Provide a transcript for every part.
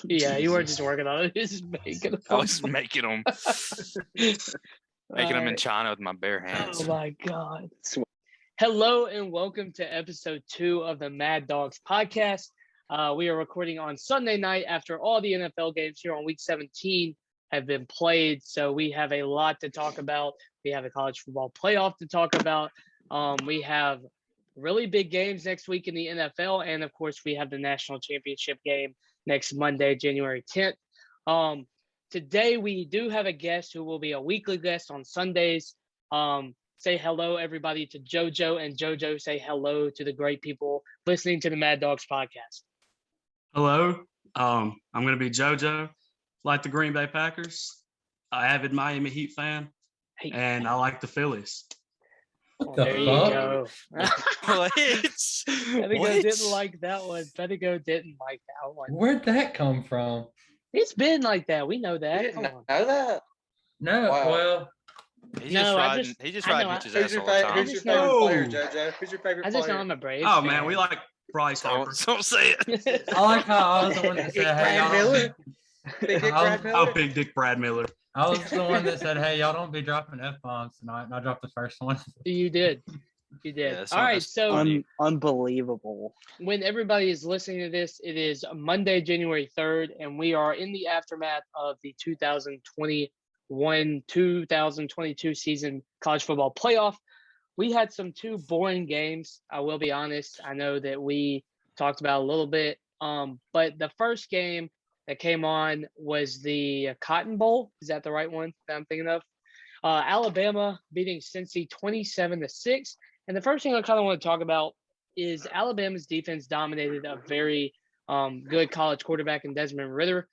Yeah, you weren't just working on it. You just making them. I was making them. Making them in China with my bare hands. Oh, my God. Hello and welcome to episode 2 of the Mad Dawgs podcast. We are recording on Sunday night after all the NFL games here on week 17 have been played. So we have a lot to talk about. We have a college football playoff to talk about. We have really big games next week in the NFL. And, of course, we have the national championship game next Monday, January 10th. Today, we do have a guest who will be a weekly guest on Sundays. Say hello, everybody, to Jojo, and Jojo, say hello to the great people listening to the Mad Dawgs podcast. Hello, I'm going to be Jojo, like the Green Bay Packers, an avid Miami Heat fan, and I like the Phillies. Oh, there you go. What? Bedigo didn't like that one. Bedigo didn't like that one. Where'd that come from? It's been like that. We know that. You didn't know that? No, Wow. Well, He's just riding Mitch's Who's ass your, all the time. who's your favorite player, Jojo? Who's your favorite I just know player? I'm a Braves Oh, fan. man, we like Bryce Harper. Don't say it. I like how I was the one that said, "Hey, Brad y'all." Miller? Big Dick Brad Miller? Oh, Big Dick Brad Miller. I was the one that said, "Hey, y'all don't be dropping f-bombs tonight," and I dropped the first one. You did. You did. Yeah, All right, so unbelievable. when everybody is listening to this, it is Monday, January 3rd, and we are in the aftermath of the 2021-2022 season college football playoff. We had two boring games, I will be honest. I know that we talked about a little bit, but the first game that came on was the Cotton Bowl. Is that the right one that I'm thinking of? Alabama beating Cincy 27-6. And the first thing I kind of want to talk about is Alabama's defense dominated a very good college quarterback in Desmond Ridder.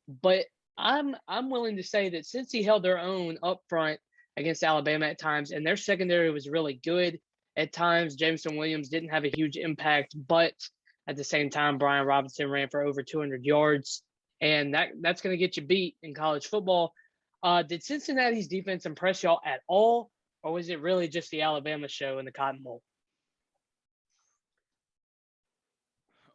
But I'm willing to say that Cincy held their own up front against Alabama at times, and their secondary was really good at times. Jameson Williams didn't have a huge impact, but at the same time, Brian Robinson ran for over 200 yards, and that's going to get you beat in college football. Did Cincinnati's defense impress y'all at all, or was it really just the Alabama show in the Cotton Bowl?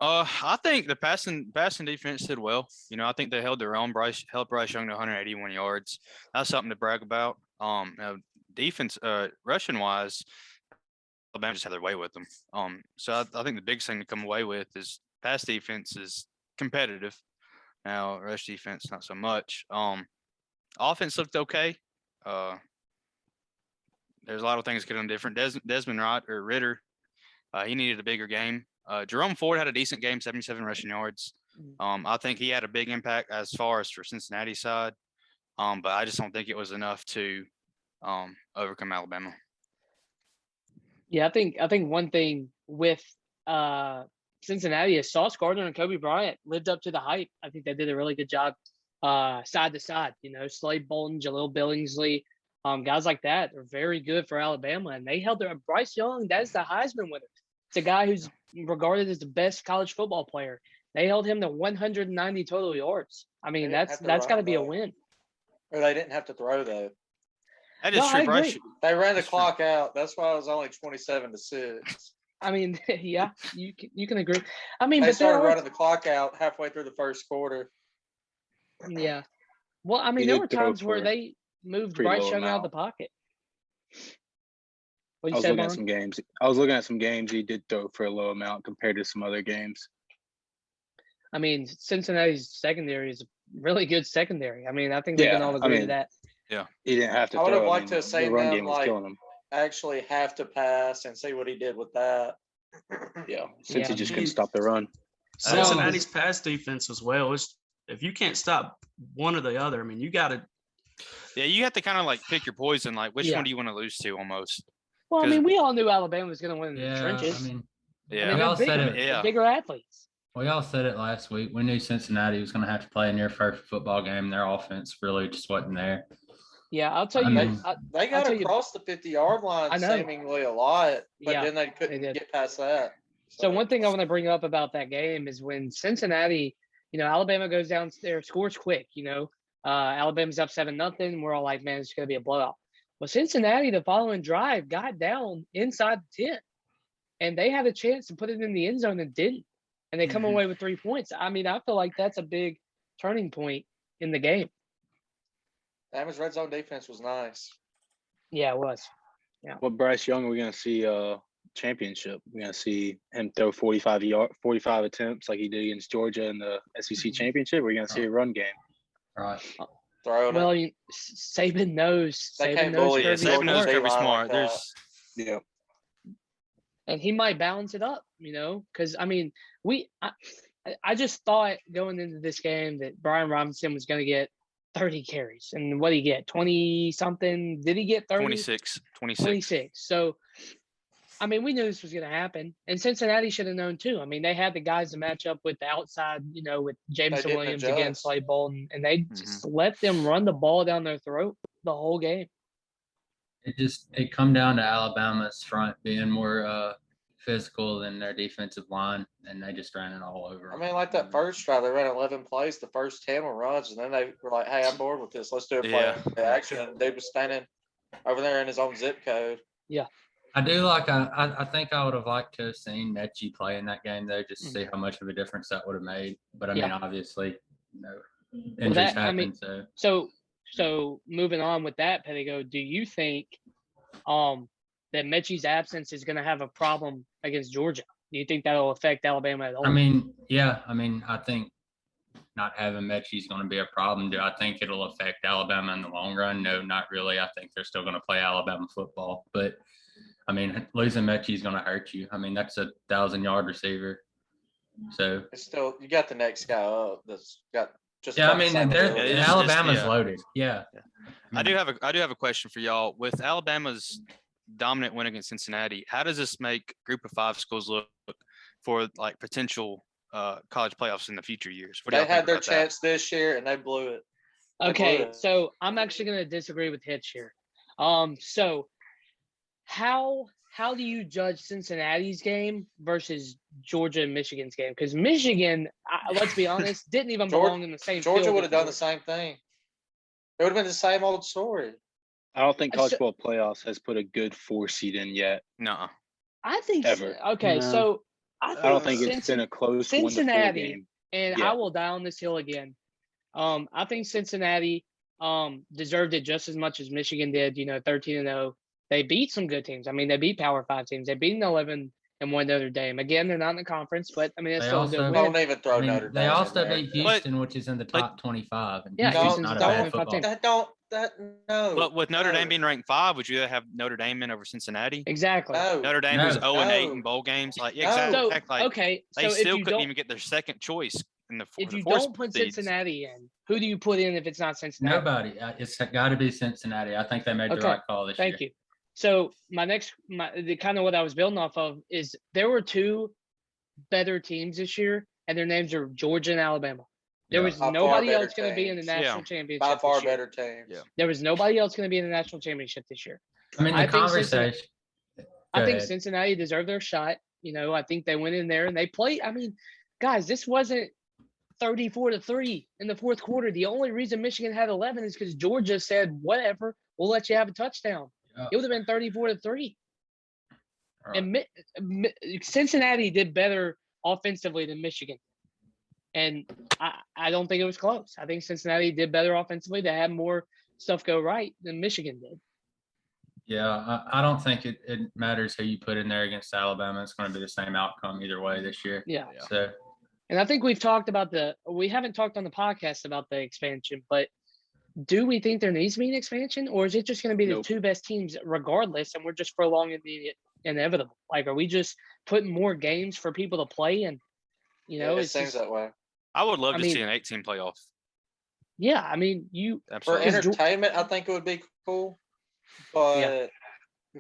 I think the passing defense did well. You know, I think they held their own. Held Bryce Young to 181 yards. That's something to brag about. Defense, rushing wise, Alabama just had their way with them. So I think the biggest thing to come away with is pass defense is competitive. Now rush defense not so much. Offense looked okay. There's a lot of things getting different. Desmond Ridder, he needed a bigger game. Jerome Ford had a decent game, 77 rushing yards. I think he had a big impact as far as for Cincinnati's side, but I just don't think it was enough to overcome Alabama. Yeah, I think one thing with Cincinnati is Sauce Gardner and Kobe Bryant lived up to the hype. I think they did a really good job side to side. You know, Slade Bolton, Jaleel Billingsley, guys like that are very good for Alabama, and they held their Bryce Young. That's the Heisman winner. It's a guy who's regarded as the best college football player. They held him to 190 total yards. I mean, that's got to be a win. Or they didn't have to throw, though. That is true, Bryce. They ran the clock out. That's why it was only 27-6. I mean, yeah, you can agree. I mean, they started running the clock out halfway through the first quarter. Yeah. Well, I mean, there were times where they moved Bryce Young out of the pocket. I was looking at some games. He did throw for a low amount compared to some other games. I mean, Cincinnati's secondary is a really good secondary. I mean, I think they can all agree to that. Yeah, he didn't have to. I would have liked to have seen them him. Actually have to pass and see what he did with that. Yeah, since he just couldn't stop the run. Cincinnati's pass defense as well. If you can't stop one or the other, I mean, you got to. Yeah, you have to kind of like pick your poison. Like, which one do you want to lose to almost? Well, I mean, we all knew Alabama was going to win in the trenches. I mean, they're bigger athletes. Well, y'all said it last week. We knew Cincinnati was going to have to play in their first football game. Their offense really just wasn't there. Yeah, I'll tell you. They got across the 50-yard line seemingly a lot, but then they couldn't get past that. So one thing I want to bring up about that game is when Cincinnati, Alabama goes down there, scores quick, Alabama's up 7-0. We're all like, man, it's going to be a blowout. Well, Cincinnati, the following drive, got down inside the 10, and they had a chance to put it in the end zone and didn't. and they come away with 3 points. I mean, I feel like that's a big turning point in the game. Alabama's red zone defense was nice. Yeah, it was. Yeah. Well, Bryce Young, we're gonna see championship. We're gonna see him throw 45 attempts like he did against Georgia in the SEC championship. We're gonna see a run game. Right. Well, Saban knows. Saban knows Kirby Smart. And he might balance it up, because I mean, I just thought going into this game that Brian Robinson was going to get 30 carries, and what did he get? 20 something? Did he get 30? 26. So, I mean, we knew this was going to happen, and Cincinnati should have known too. I mean, they had the guys to match up with the outside, with Jameson Williams against Slade Bolton, and they just let them run the ball down their throat the whole game. It come down to Alabama's front being more physical than their defensive line, and they just ran it all over them. I mean, like that first drive, they ran 11 plays. The first 10 were runs, and then they were like, "Hey, I'm bored with this. Let's do a play action." And they was standing over there in his own zip code. Yeah. I do like. I think I would have liked to have seen Mechie play in that game though, just to see how much of a difference that would have made. But I mean, obviously, injuries happen. So moving on with that, Pettigo, do you think that Mechie's absence is going to have a problem against Georgia? Do you think that'll affect Alabama at all? I mean, yeah. I mean, I think not having Mechie is going to be a problem. Do I think it'll affect Alabama in the long run? No, not really. I think they're still going to play Alabama football, but I mean, losing Mechie is going to hurt you. I mean, that's a 1,000-yard receiver. So it's still, you got the next guy up that's got just. Yeah, I mean, Alabama's loaded. Yeah. I do have a question for y'all. With Alabama's dominant win against Cincinnati, how does this make Group of 5 schools look for like potential college playoffs in the future years? They had their chance this year and they blew it. Okay, so I'm actually going to disagree with Hitch here. So how do you judge Cincinnati's game versus Georgia and Michigan's game? Because Michigan, let's be honest, didn't even belong in the same field. Georgia would have done the same thing. It would have been the same old story. I don't think college football playoffs has put a good 4 seed in yet. No. I think ever. Okay, no. So I don't think it's been a close Cincinnati, game. And I will die on this hill again. I think Cincinnati deserved it just as much as Michigan did. 13-0. They beat some good teams. I mean, they beat Power 5 teams. They beat an 11-1 Notre Dame. Again, they're not in the conference, but I mean, it's still a good win. Don't even throw Notre Dame. They also beat Houston, which is in the top 25. And Houston's not a bad football. No. But with Notre Dame being ranked 5, would you rather have Notre Dame in over Cincinnati? Exactly. No. Notre Dame was 0-8 in bowl games. Like, exactly. So, okay. They still couldn't even get their second choice in the fourth. If you don't put Cincinnati in, who do you put in if it's not Cincinnati? Nobody. It's got to be Cincinnati. I think they made the right call this year. Thank you. So the kind of what I was building off of is there were 2 better teams this year, and their names are Georgia and Alabama. There was nobody else going to be in the national championship. By far better teams. Yeah. There was nobody else going to be in the national championship this year. I mean, I think Cincinnati deserved their shot. I think they went in there and they played. I mean, guys, this wasn't 34-3 in the fourth quarter. The only reason Michigan had 11 is because Georgia said, "Whatever, we'll let you have a touchdown." Yeah. It would have been 34-3. Right. And Cincinnati did better offensively than Michigan. And I don't think it was close. I think Cincinnati did better offensively. They had more stuff go right than Michigan did. Yeah, I don't think it matters who you put in there against Alabama. It's going to be the same outcome either way this year. Yeah. So, and I think we've talked about we haven't talked on the podcast about the expansion, but do we think there needs to be an expansion, or is it just going to be the 2 best teams regardless, and we're just prolonging the inevitable? Like, are we just putting more games for people to play? And, it seems that way. I would love to see an 8-team playoff. Yeah, I mean, for entertainment, I think it would be cool, but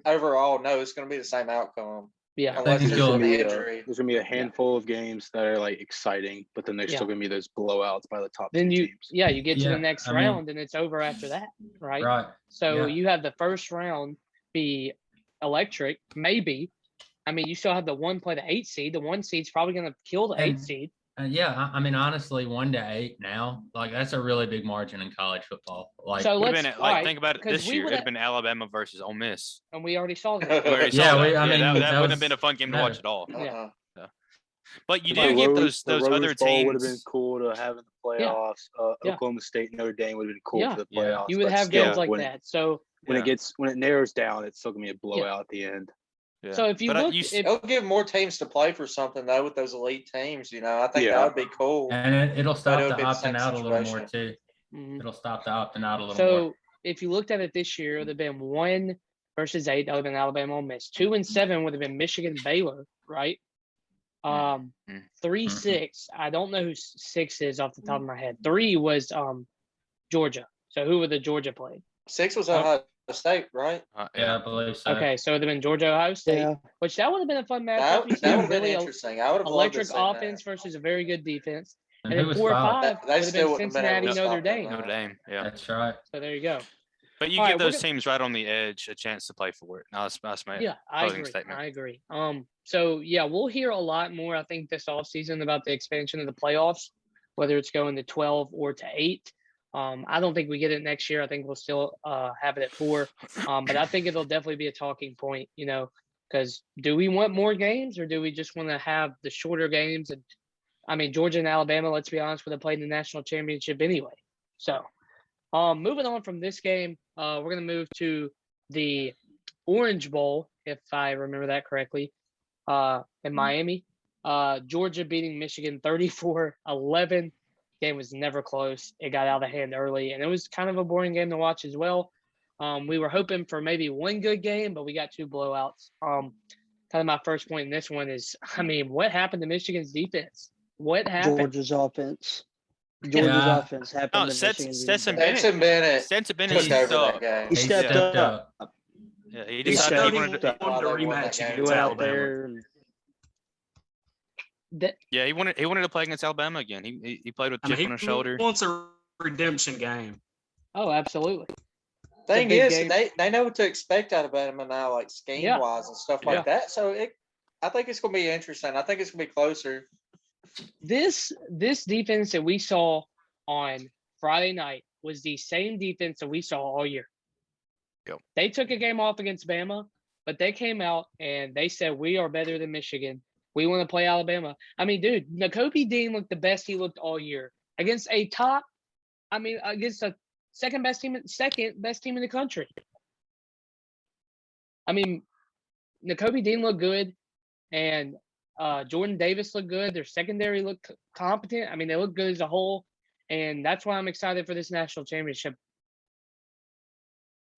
overall, no, it's going to be the same outcome. Yeah, unless there's an injury. There's going to be a handful of games that are like exciting, but then there's still going to be those blowouts by the top 2 teams. You get to the next round and it's over after that, right? Right. So you have the first round be electric, maybe. I mean, you still have the 1 play the 8 seed. The 1 seed's probably going to kill the 8 seed. I mean, honestly, 1-8 now, like that's a really big margin in college football. Like, so think about it this year. It'd have been Alabama versus Ole Miss, and we already saw that. that would have been a fun game to watch at all. Yeah. But you The do get Rose- those the other Rose Bowl would have been teams. cool to have in the Yeah. playoffs. Yeah. Oklahoma State, Notre Dame would have been cool Yeah. for the Yeah. playoffs. You would but have still, games like when, that. So when Yeah. it narrows down, it's still gonna be a blowout at the end. Yeah. So if you But look, It'll give more teams to play for something though with those elite teams. You know, I think Yeah. that would be cool. And it'll stop it'll the be the same opting out a little more situation. too. Mhm. It'll stop the opting out a little So more. if you looked at it this year, it would have been 1 versus 8. That would have been Alabama Ole Miss. 2 and 7 would have been Michigan Baylor, right? 3-6. I don't know who 6 is off the top of my head. 3 was Georgia. So who would the Georgia play? 6 was Ohio State, right? Yeah, I believe so. Okay, so it would have been Georgia Ohio State, Yeah. which that would have been a fun That matchup. would have been interesting. I would have loved to electric see that. offense versus a very good defense. And And who then was 4 or 5 5? They would have still been wouldn't have been able Cincinnati, to Notre stop them, Dame. though. Notre Dame. Yeah. That's right. So there you go. But you All give right, we're those teams right on the edge a chance to play for it. No, that's my Yeah, I closing agree. statement. I agree. So yeah, we'll hear a lot more, I think, this offseason about the expansion of the playoffs, whether it's going to 12 or to 8. I don't think we get it next year. I think we'll still have it at 4. But I think it'll definitely be a talking point, you know, because do we want more games or do we just want to have the shorter games? And I mean, Georgia and Alabama, let's be honest, would have played in the national championship anyway. So moving on from this game, we're going to move to the Orange Bowl, if I remember that correctly, in Miami. Georgia beating Michigan 34-11. Game was never close. It got out of hand early, and it was kind of a boring game to watch as well. We were hoping for maybe one good game, but we got 2 blowouts. Kind of my first point in this one is, I mean, what happened to Michigan's defense? What happened? Georgia's offense. Yeah. Offense happened to Michigan's Stetson defense. Bennett. Stetson Bennett took over stepped that up. game. He stepped up. Yeah, he He decided he wanted stepped to. up. Wanted a They won that rematch game. He against went out Alabama. there and Yeah, he wanted to play against Alabama again. He played with I chip mean, on his he shoulder. wants a redemption game. Oh, absolutely. Thing big is, game. they know what to expect out of Alabama now, like scheme wise and stuff like that. So I think it's going to be interesting. I think it's going to be closer. This defense that we saw on Friday night was the same defense that we saw all year. Yep. They took a game off against Bama, but they came out and they said, we are better than Michigan. We want to play Alabama. I mean, dude, Nakobe Dean looked the best he looked all year against against a second best team in the country. I mean, Nakobe Dean looked good, and Jordan Davis looked good. Their secondary looked competent. I mean, they look good as a whole, and that's why I'm excited for this national championship.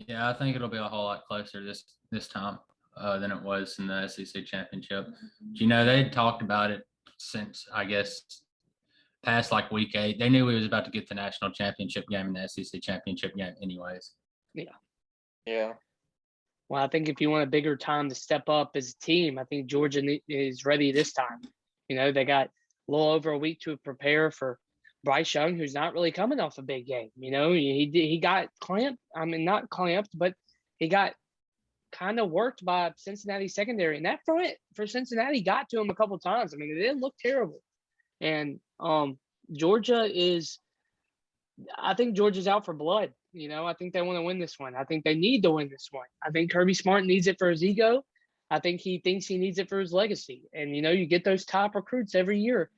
Yeah, I think it'll be a whole lot closer this time than it was in the SEC championship. You know, they had talked about it since, I guess, past like week 8. They knew we was about to get the national championship game and the SEC championship game anyways. Yeah. Well, I think if you want a bigger time to step up as a team, I think Georgia is ready this time. You know, they got a little over a week to prepare for Bryce Young, who's not really coming off a big game. You know, he got clamped. I mean, not clamped, but he got kind of worked by Cincinnati secondary. And that front for Cincinnati got to him a couple times. I mean, it didn't look terrible. And Georgia is – I think Georgia's out for blood. You know, I think they want to win this one. I think they need to win this one. I think Kirby Smart needs it for his ego. I think he thinks he needs it for his legacy. And, you know, you get those top recruits every year.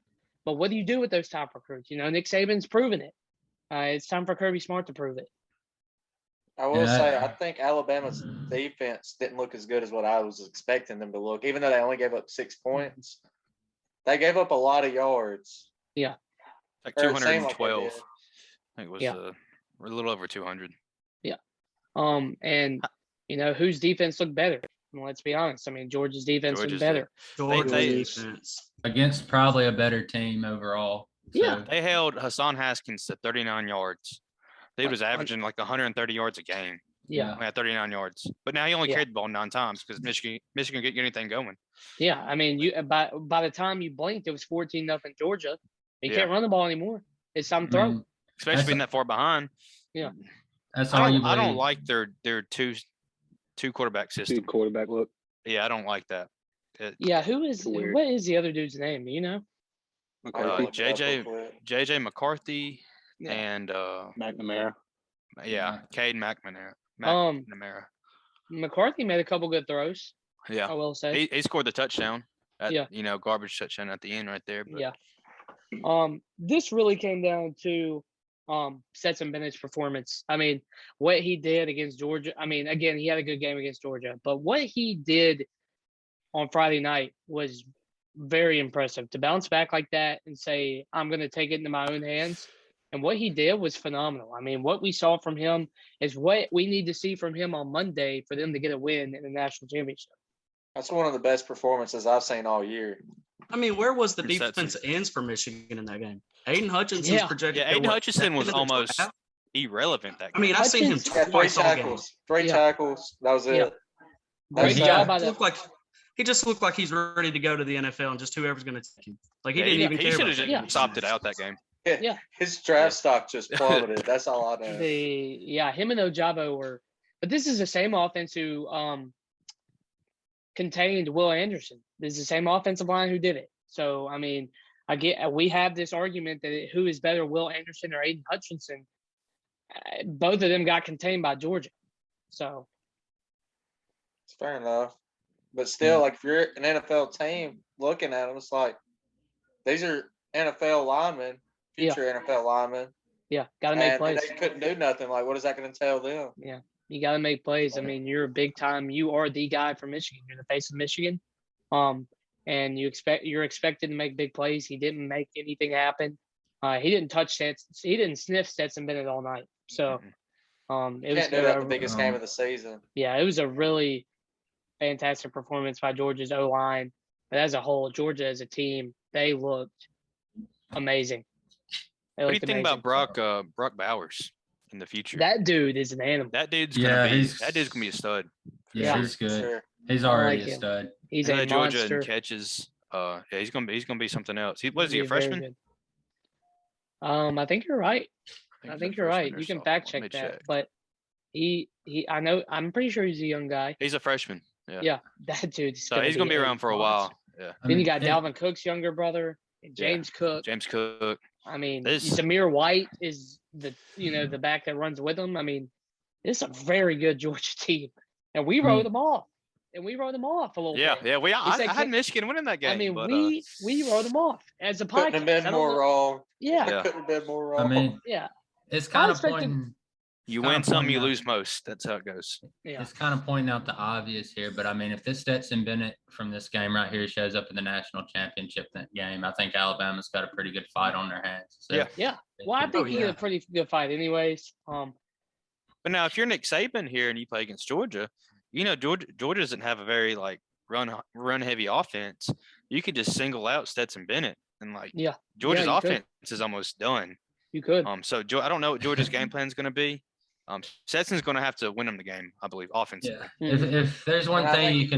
But what do you do with those top recruits? You know, Nick Saban's proven it. It's time for Kirby Smart to prove it. I will say, I think Alabama's defense didn't look as good as what I was expecting them to look, even though they only gave up 6 points. They gave up a lot of yards. Yeah. Like Or it seemed like they 212. did. I think it was Yeah. a little over 200. Yeah. And, you know, whose defense looked better? Well, let's be honest. I mean, Georgia's defense looked better. Georgia's They- defense. Against probably a better team overall. Yeah. They held Hassan Haskins to 39 yards. Dude was averaging like 130 yards a game. Yeah. He had 39 yards. But now he only Yeah. carried the ball 9 times because Michigan get anything going. Yeah. I mean, you by the time you blinked, it was 14-0 Georgia. You Yeah. can't run the ball anymore. It's time to throw. Especially being that far behind. That's I don't arguably like their two quarterback system. 2 quarterback look. Yeah, I don't like that. Yeah. It's weird. What is the other dude's name? Do you know? McCarthy, JJ McCarthy Yeah. and McNamara. Cade McNamara. McNamara. McCarthy made a couple good throws. Yeah. I will say. He scored the touchdown. Garbage touchdown at the end right there. But. Yeah. This really came down to Stetson Bennett's performance. I mean, what he did against Georgia. I mean, again, he had a good game against Georgia, but what he did on Friday night was very impressive. To bounce back like that and say, I'm going to take it into my own hands. And what he did was phenomenal. I mean, what we saw from him is what we need to see from him on Monday for them to get a win in the national championship. That's one of the best performances I've seen all year. I mean, where was the defense ends for Michigan in that game? Aiden Hutchinson's projected. Yeah, Aiden Hutchinson was almost irrelevant that game. I mean, I've seen him twice all game. Three tackles. That was it. Great job by he just looked like he's ready to go to the NFL and just whoever's going to take him. Like, he didn't even care. He should have just stopped it out that game. Yeah. His draft stock just plummeted. That's all I know. Him and Ojabo were – but this is the same offense who contained Will Anderson. This is the same offensive line who did it. So, I mean, we have this argument that who is better, Will Anderson or Aiden Hutchinson. Both of them got contained by Georgia. So. It's fair enough. But still, like, if you're an NFL team looking at them, it's like these are NFL linemen, future NFL linemen. Yeah, got to make plays. They couldn't do nothing. Like, what is that going to tell them? Yeah, you got to make plays. I mean, you're a big time. You are the guy from Michigan. You're the face of Michigan. And you're expected to make big plays. He didn't make anything happen. He didn't he didn't sniff Stetson Bennett all night. So, it was the biggest game of the season. Yeah, it was a really fantastic performance by Georgia's O-line. But as a whole, Georgia as a team, they looked amazing. What do you think about Brock Bowers in the future? That dude is an animal. That dude's gonna be a stud. Yeah, he's good. Sure. He's already a stud. He's a Georgia monster. and catches. He's gonna be something else. Is he a freshman? I think you're right. I think you're right. You can fact check that. Check. But I'm pretty sure he's a young guy. He's a freshman. Yeah, that dude. So he's gonna be around for a while. Yeah. Then you got Dalvin Cook's younger brother, James Cook. I mean, Zamir White is the back that runs with him. I mean, it's a very good Georgia team, and we wrote them off. And we wrote them off a little bit. Yeah. I had Michigan winning that game. I mean, we wrote them off as a podcast. Couldn't have been more wrong. Yeah. Couldn't have been more wrong. I mean, it's kind of pointing. You win some, you lose most. That's how it goes. Yeah. It's kind of pointing out the obvious here, but I mean, if this Stetson Bennett from this game right here shows up in the national championship game, I think Alabama's got a pretty good fight on their hands. So Yeah. Well, I think he had a pretty good fight, anyways. But now, if you're Nick Saban here and you play against Georgia, Georgia doesn't have a very run heavy offense. You could just single out Stetson Bennett and Georgia's offense is almost done. You could. So I don't know what Georgia's game plan is going to be. Stetson's going to have to win them the game, I believe, offensively. Yeah. If there's one thing you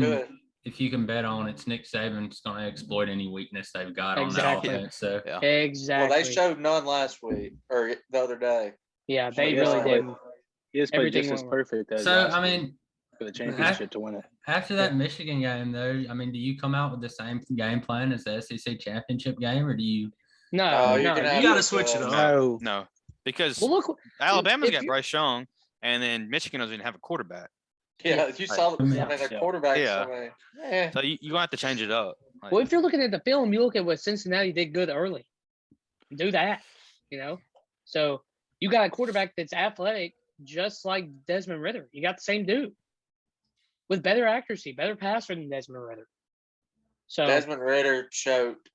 can bet on, it's Nick Saban's going to exploit any weakness they've got on that offense. So Exactly. Well, they showed none last week or the other day. Yeah, they really did. He has played just as perfect as for the championship to win it. After that Michigan game, though, I mean, do you come out with the same game plan as the SEC championship game, or do you? No, you got to switch it up. No, because Alabama's got Bryce Young, and then Michigan doesn't even have a quarterback. Yeah, you saw their quarterback. Yeah. So you're going to have to change it up. Well, if you're looking at the film, you look at what Cincinnati did good early. Do that, So you got a quarterback that's athletic, just like Desmond Ridder. You got the same dude with better accuracy, better passer than Desmond Ridder. So Desmond Ridder choked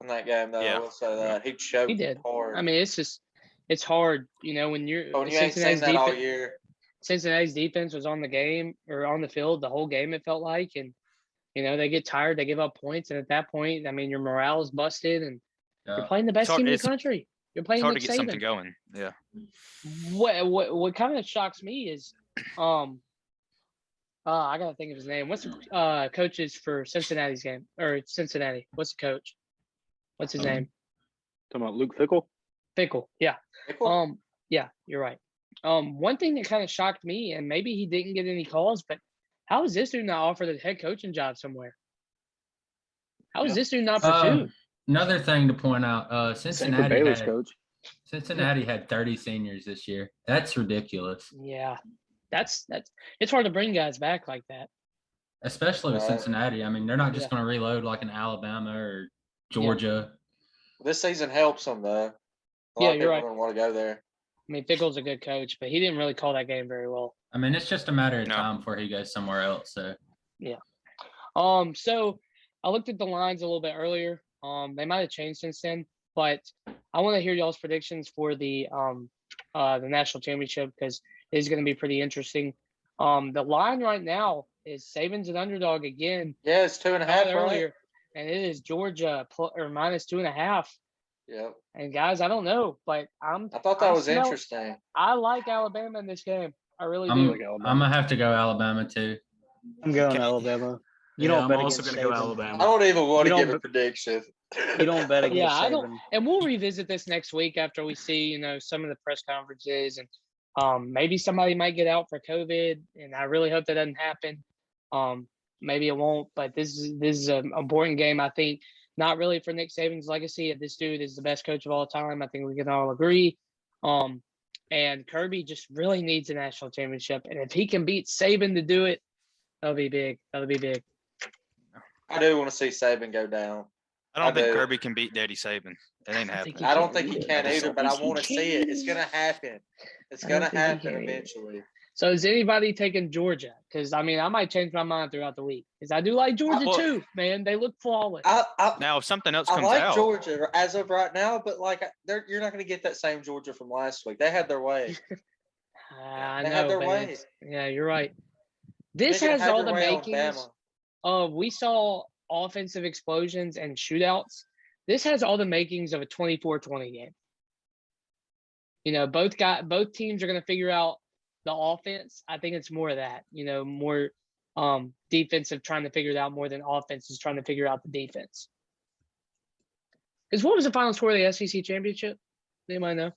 in that game, though. I will say that he choked. He did. Hard. I mean, it's hard, when you're. When you ain't seen that all year. Cincinnati's defense was on the game or on the field the whole game. It felt like, and they get tired, they give up points, and at that point, I mean, your morale is busted, and you're playing the best team in the country. You're playing. It's hard Nick to get Saban. something going. Yeah. What kind of shocks me is, I gotta think of his name. What's the coaches for Cincinnati's game or Cincinnati? What's the coach? What's his name? Talking about Luke Fickell. Fickell, yeah. Fickell? Yeah, you're right. One thing that kind of shocked me, and maybe he didn't get any calls, but how is this dude not offered a head coaching job somewhere? How is this dude not pursued? Another thing to point out, Cincinnati had 30 seniors this year. That's ridiculous. Yeah, that's it's hard to bring guys back like that. especially with Right. Cincinnati. I mean, they're not just Yeah. going to reload like an Alabama or Georgia. This season helps them though. A Yeah, lot of you're people right. don't want to go there. I mean, Fickle's a good coach, but he didn't really call that game very well. I mean, it's just a matter of No. time before he goes somewhere else. So So I looked at the lines a little bit earlier. They might have changed since then, but I want to hear y'all's predictions for the national championship because it is going to be pretty interesting. The line right now is Saban's an underdog again. Yeah, it's 2.5 Had right? earlier, and it is Georgia minus 2.5. Yep. And guys, I don't know, but I thought that was smell- interesting. I like Alabama in this game. I really I'm, do. I'm going to have to go Alabama too. I'm going Alabama. You Yeah, don't I'm bet also against going to go Saban. I Alabama. don't even want You to don't give a b- prediction. You don't bet against Yeah, I Saban. don't. And we'll revisit this next week after we see, some of the press conferences and maybe somebody might get out for COVID, and I really hope that doesn't happen. Maybe it won't, but this is an important game. I think not really for Nick Saban's legacy. This dude is the best coach of all time. I think we can all agree. And Kirby just really needs a national championship, and if he can beat Saban to do it, that'll be big. That'll be big. I do want to see Saban go down. I don't think do. Kirby can beat Daddy Saban. It ain't happening. I don't think he can I just either, don't but I think he want to see it. It's can. gonna happen. It's I don't gonna think he happen can either. eventually. So is anybody taking Georgia? Because I might change my mind throughout the week. Because I do like Georgia Well- too, man. They look flawless. Now, if something else I comes like out, Georgia as of right now, but you're not going to get that same Georgia from last week. They had their way. I They know, had their but way. yeah, you're right. This Michigan has had all their the way on makings. Bama. We saw offensive explosions and shootouts. This has all the makings of a 24-20 game. Both teams are going to figure out the offense. I think it's more of that. More defensive trying to figure it out more than offense is trying to figure out the defense. Because what was the final score of the SEC championship? Anybody know?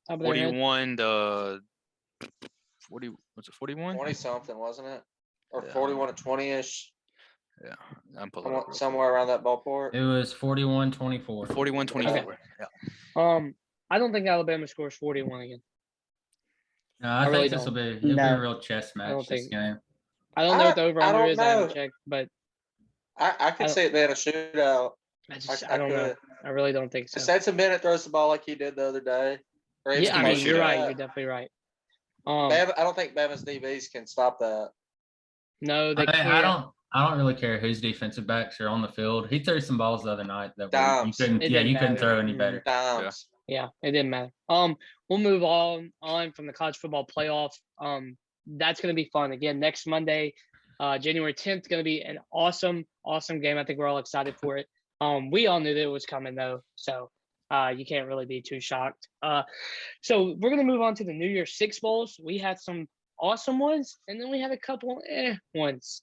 Top of their head? 41 to 40. Was it 41? 20 something, wasn't it? Or Yeah. 41 to 20-ish, Yeah, I'm pulling it up real somewhere around that ballpark. It was 41-24. 41-24. Yeah. I don't think Alabama scores 41 again. No, I really think this will be it'll be No. a real chess match don't this think- game. I don't know what the I over-under don't is. I haven't know. checked, but I could see it being a shootout. I don't know. I really don't think so. Stetson Bennett throws the ball like he did the other day. Or Yeah, I gonna be mean, a you're shootout. right. You're definitely right. Bama, I don't think Bama's DBs can stop that. No, they can't. I don't really care whose defensive backs are on the field. He threw some balls the other night that were, you Dimes. couldn't It yeah, didn't you couldn't matter. throw any better. Dimes. Yeah, it didn't matter. We'll move on from the college football playoff. That's going to be fun. Again, next Monday, January 10th, going to be an awesome game. I think we're all excited for it. We all knew that it was coming though, so you can't really be too shocked. So we're going to move on to the New Year's Six Bowls. We had some awesome ones, and then we had a couple ones.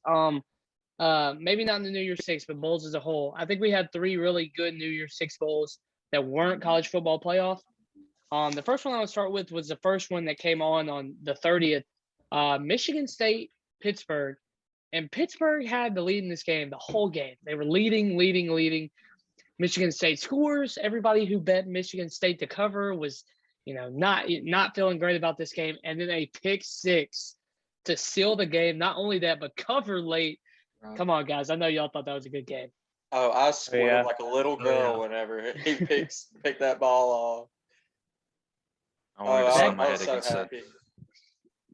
Maybe not in the New Year's Six, but bowls as a whole. I think we had 3 really good New Year's Six bowls that weren't college football playoff. The first one I would start with was the first one that came on the 30th. Michigan State, Pittsburgh. And Pittsburgh had the lead in this game the whole game. They were leading. Michigan State scores. Everybody who bet Michigan State to cover was, not feeling great about this game. And then a pick 6 to seal the game. Not only that, but cover late. Come on, guys. I know y'all thought that was a good game. Oh, I squealed Yeah. like a little girl whenever he picked that ball off. I wanted to I sing my was head so against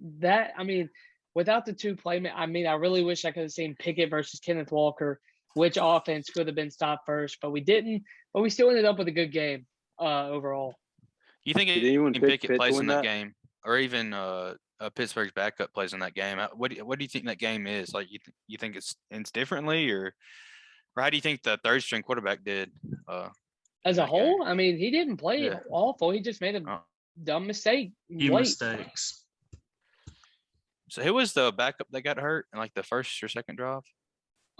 that. happy. Without the 2 playmakers, I really wish I could have seen Pickett versus Kenneth Walker, which offense could have been stopped first, but we didn't. But we still ended up with a good game overall. You think Did anyone pick Pickett Pitt to plays in win that that? game, or even Pittsburgh's backup plays in that game? What do you think that game is? Like, you think it's ends differently, or how do you think the third string quarterback did? As a that whole, he didn't play Yeah. awful. He just made a Oh. dumb mistake Few late. mistakes. So who was the backup that got hurt in like the first or second drive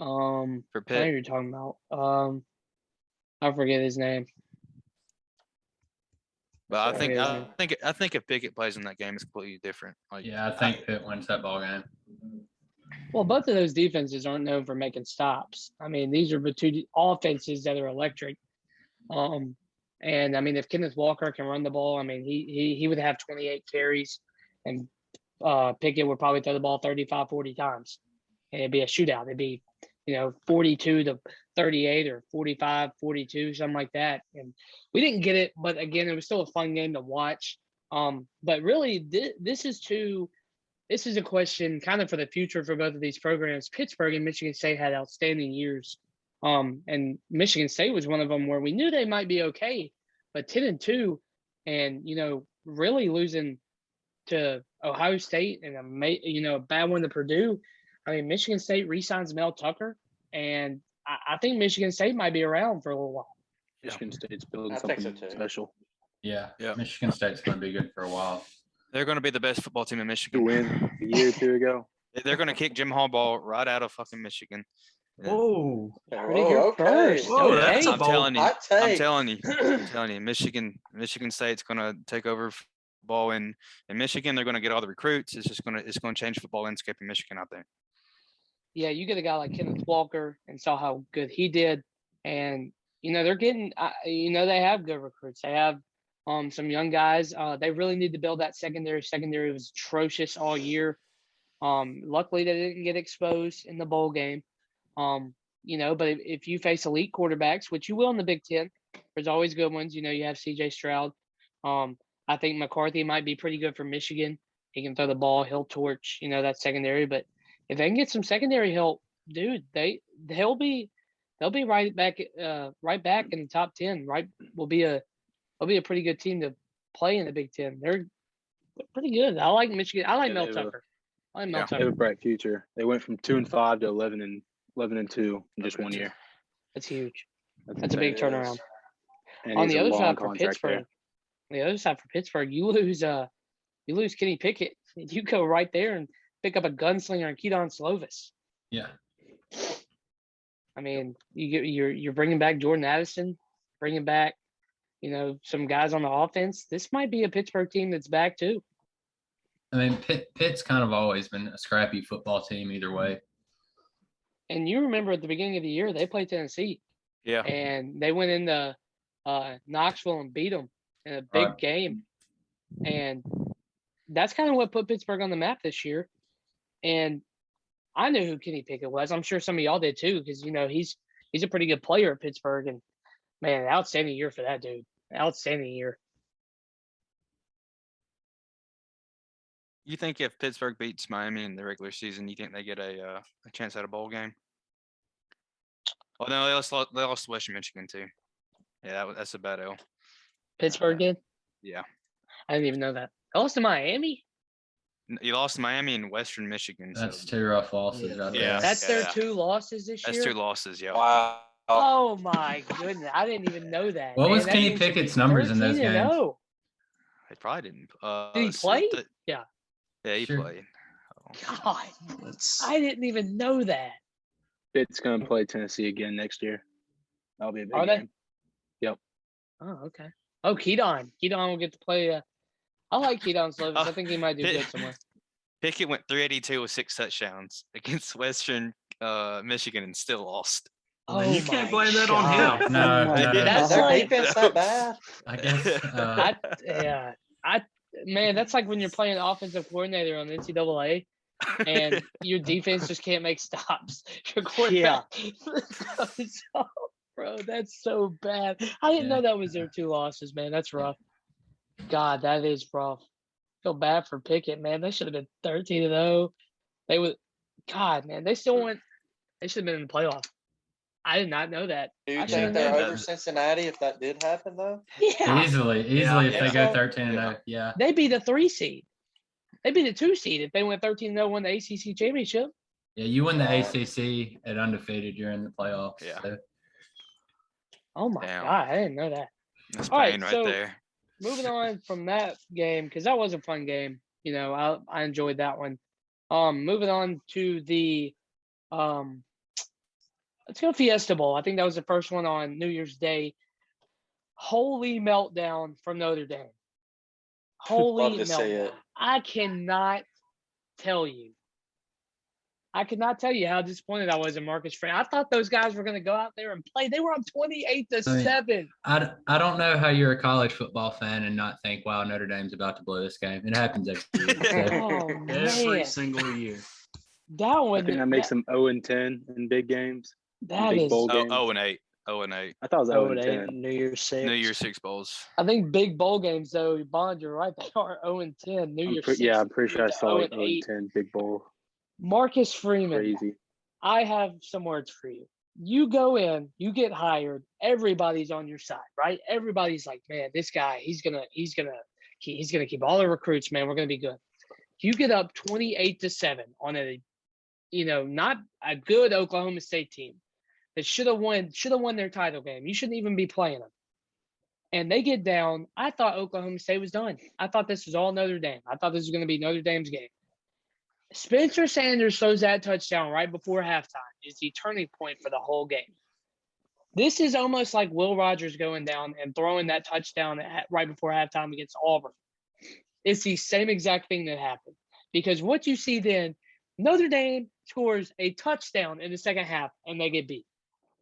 I for know who Pitt? you're talking about. I forget his name. But I Sorry. think if Pickett plays in that game, it's completely different. Like, Yeah, I think Pitt wins that ball game. Well, both of those defenses aren't known for making stops. These are the 2 offenses that are electric. And if Kenneth Walker can run the ball, he would have 28 carries, and Pickett would probably throw the ball 35, 40 times. and it'd be a shootout. It'd be, 42-38 or 45-42, something like that. And we didn't get it, but again, it was still a fun game to watch. But really, this is a question kind of for the future for both of these programs. Pittsburgh and Michigan State had outstanding years. And Michigan State was one of them where we knew they might be okay, but 10-2 and, really losing to Ohio State and a bad one to Purdue. I mean, Michigan State re-signs Mel Tucker, and I think Michigan State might be around for a little while. Michigan State's building something special. Yeah. Michigan State's going to be good for a while. They're going to be the best football team in Michigan. To win a year or two ago. They're going to kick Jim Harbaugh right out of fucking Michigan. Whoa. Okay. Whoa, that's a bold. I'm telling you, Michigan State's going to take over football in Michigan. They're going to get all the recruits. It's going to change football landscape in Michigan, I think. Yeah, you get a guy like Kenneth Walker and saw how good he did. And, they're getting, they have good recruits. They have some young guys. They really need to build that secondary. Secondary was atrocious all year. Luckily, they didn't get exposed in the bowl game. But if you face elite quarterbacks, which you will in the Big Ten, there's always good ones. You have C.J. Stroud. I think McCarthy might be pretty good for Michigan. He can throw the ball. He'll torch, that secondary. But if they can get some secondary help, dude, they'll be right back in the top 10. Right, will be a pretty good team to play in the Big Ten. They're pretty good. I like Michigan. I like Mel Tucker. They have a bright future. They went from 2-5 to 11-2 in just 1 year. That's huge. That's a big turnaround. On the other side for Pittsburgh, you lose Kenny Pickett. You go right there and pick up a gunslinger and Keaton Slovis. Yeah. I mean, you're bringing back Jordan Addison, bringing back, some guys on the offense. This might be a Pittsburgh team that's back too. I mean, Pitt's kind of always been a scrappy football team either way. And you remember at the beginning of the year, they played Tennessee. Yeah. And they went into Knoxville and beat them in a big game. And that's kind of what put Pittsburgh on the map this year. And I knew who Kenny Pickett was. I'm sure some of y'all did too, because, he's a pretty good player at Pittsburgh. And, man, outstanding year for that dude. Outstanding year. You think if Pittsburgh beats Miami in the regular season, you think they get a chance at a bowl game? Oh, no, they lost to Western Michigan too. Yeah, that's a bad L. Pittsburgh did? Yeah. I didn't even know that. They lost to Miami? You lost to Miami and Western Michigan. That's two rough losses. Yeah. That's their two losses this year? That's 2 losses, yeah. Wow. Oh, my goodness. I didn't even know that. What was Kenny Pickett's numbers in those games? They probably didn't. Did he play? Yeah. Yeah, he played. God, I didn't even know that. Pitt's going to play Tennessee again next year. That'll be a big game. They? Yep. Oh, okay. Oh, Keaton. Keaton will get to play. I like Keaton Slovis. I think he might do good somewhere. Pickett went 382 with 6 touchdowns against Western Michigan and still lost. Oh, you can't blame that on him. No. That's their defense that bad. I guess. Man, that's like when you're playing offensive coordinator on NCAA and your defense just can't make stops. Your quarterback. Yeah. Bro, that's so bad. I didn't know that was their 2 losses, man. That's rough. God, that is rough. Feel bad for Pickett, man. They should have been 13-0. They would. God, man, they still went. They should have been in the playoff. I did not know that. Do you think they're over Cincinnati if that did happen, though? Yeah. Easily if they go 13-0. Yeah. They'd be the 3 seed. They'd be the 2 seed if they went 13-0, won the ACC championship. Yeah, you win the ACC at undefeated. You're in the playoffs. Yeah. So. Oh, my God. I didn't know that. That's all pain right, so there. Moving on from that game, because that was a fun game. I enjoyed that one. Moving on to the let's go Fiesta Bowl. I think that was the first one on New Year's Day. Holy meltdown from Notre Dame. Holy meltdown. I cannot tell you how disappointed I was in Marcus Freeman. I thought those guys were going to go out there and play. They were up 28-7. I don't know how you're a college football fan and not think, wow, Notre Dame's about to blow this game. It happens every year. Every single year. That I one. think that makes them 0-10 in big games. That big is. bowl Oh, games. 0-8. 0-8. I thought it was 0-8, 0-10. New Year's 6. New Year's 6 bowls. I think big bowl games though. Bond, you're right. They are 0-10. New Year's 6. Yeah, I'm pretty sure I saw like 0-8. 0-10 big bowl. Marcus Freeman. Crazy. I have some words for you. You go in, you get hired. Everybody's on your side, right? Everybody's like, man, this guy, he's gonna keep all the recruits, man. We're gonna be good. You get up 28-7 on a, not a good Oklahoma State team that should have won their title game. You shouldn't even be playing them. And they get down. I thought Oklahoma State was done. I thought this was all Notre Dame. I thought this was going to be Notre Dame's game. Spencer Sanders throws that touchdown right before halftime. It's the turning point for the whole game. This is almost like Will Rogers going down and throwing that touchdown right before halftime against Auburn. It's the same exact thing that happened. Because what you see then, Notre Dame scores a touchdown in the second half, and they get beat.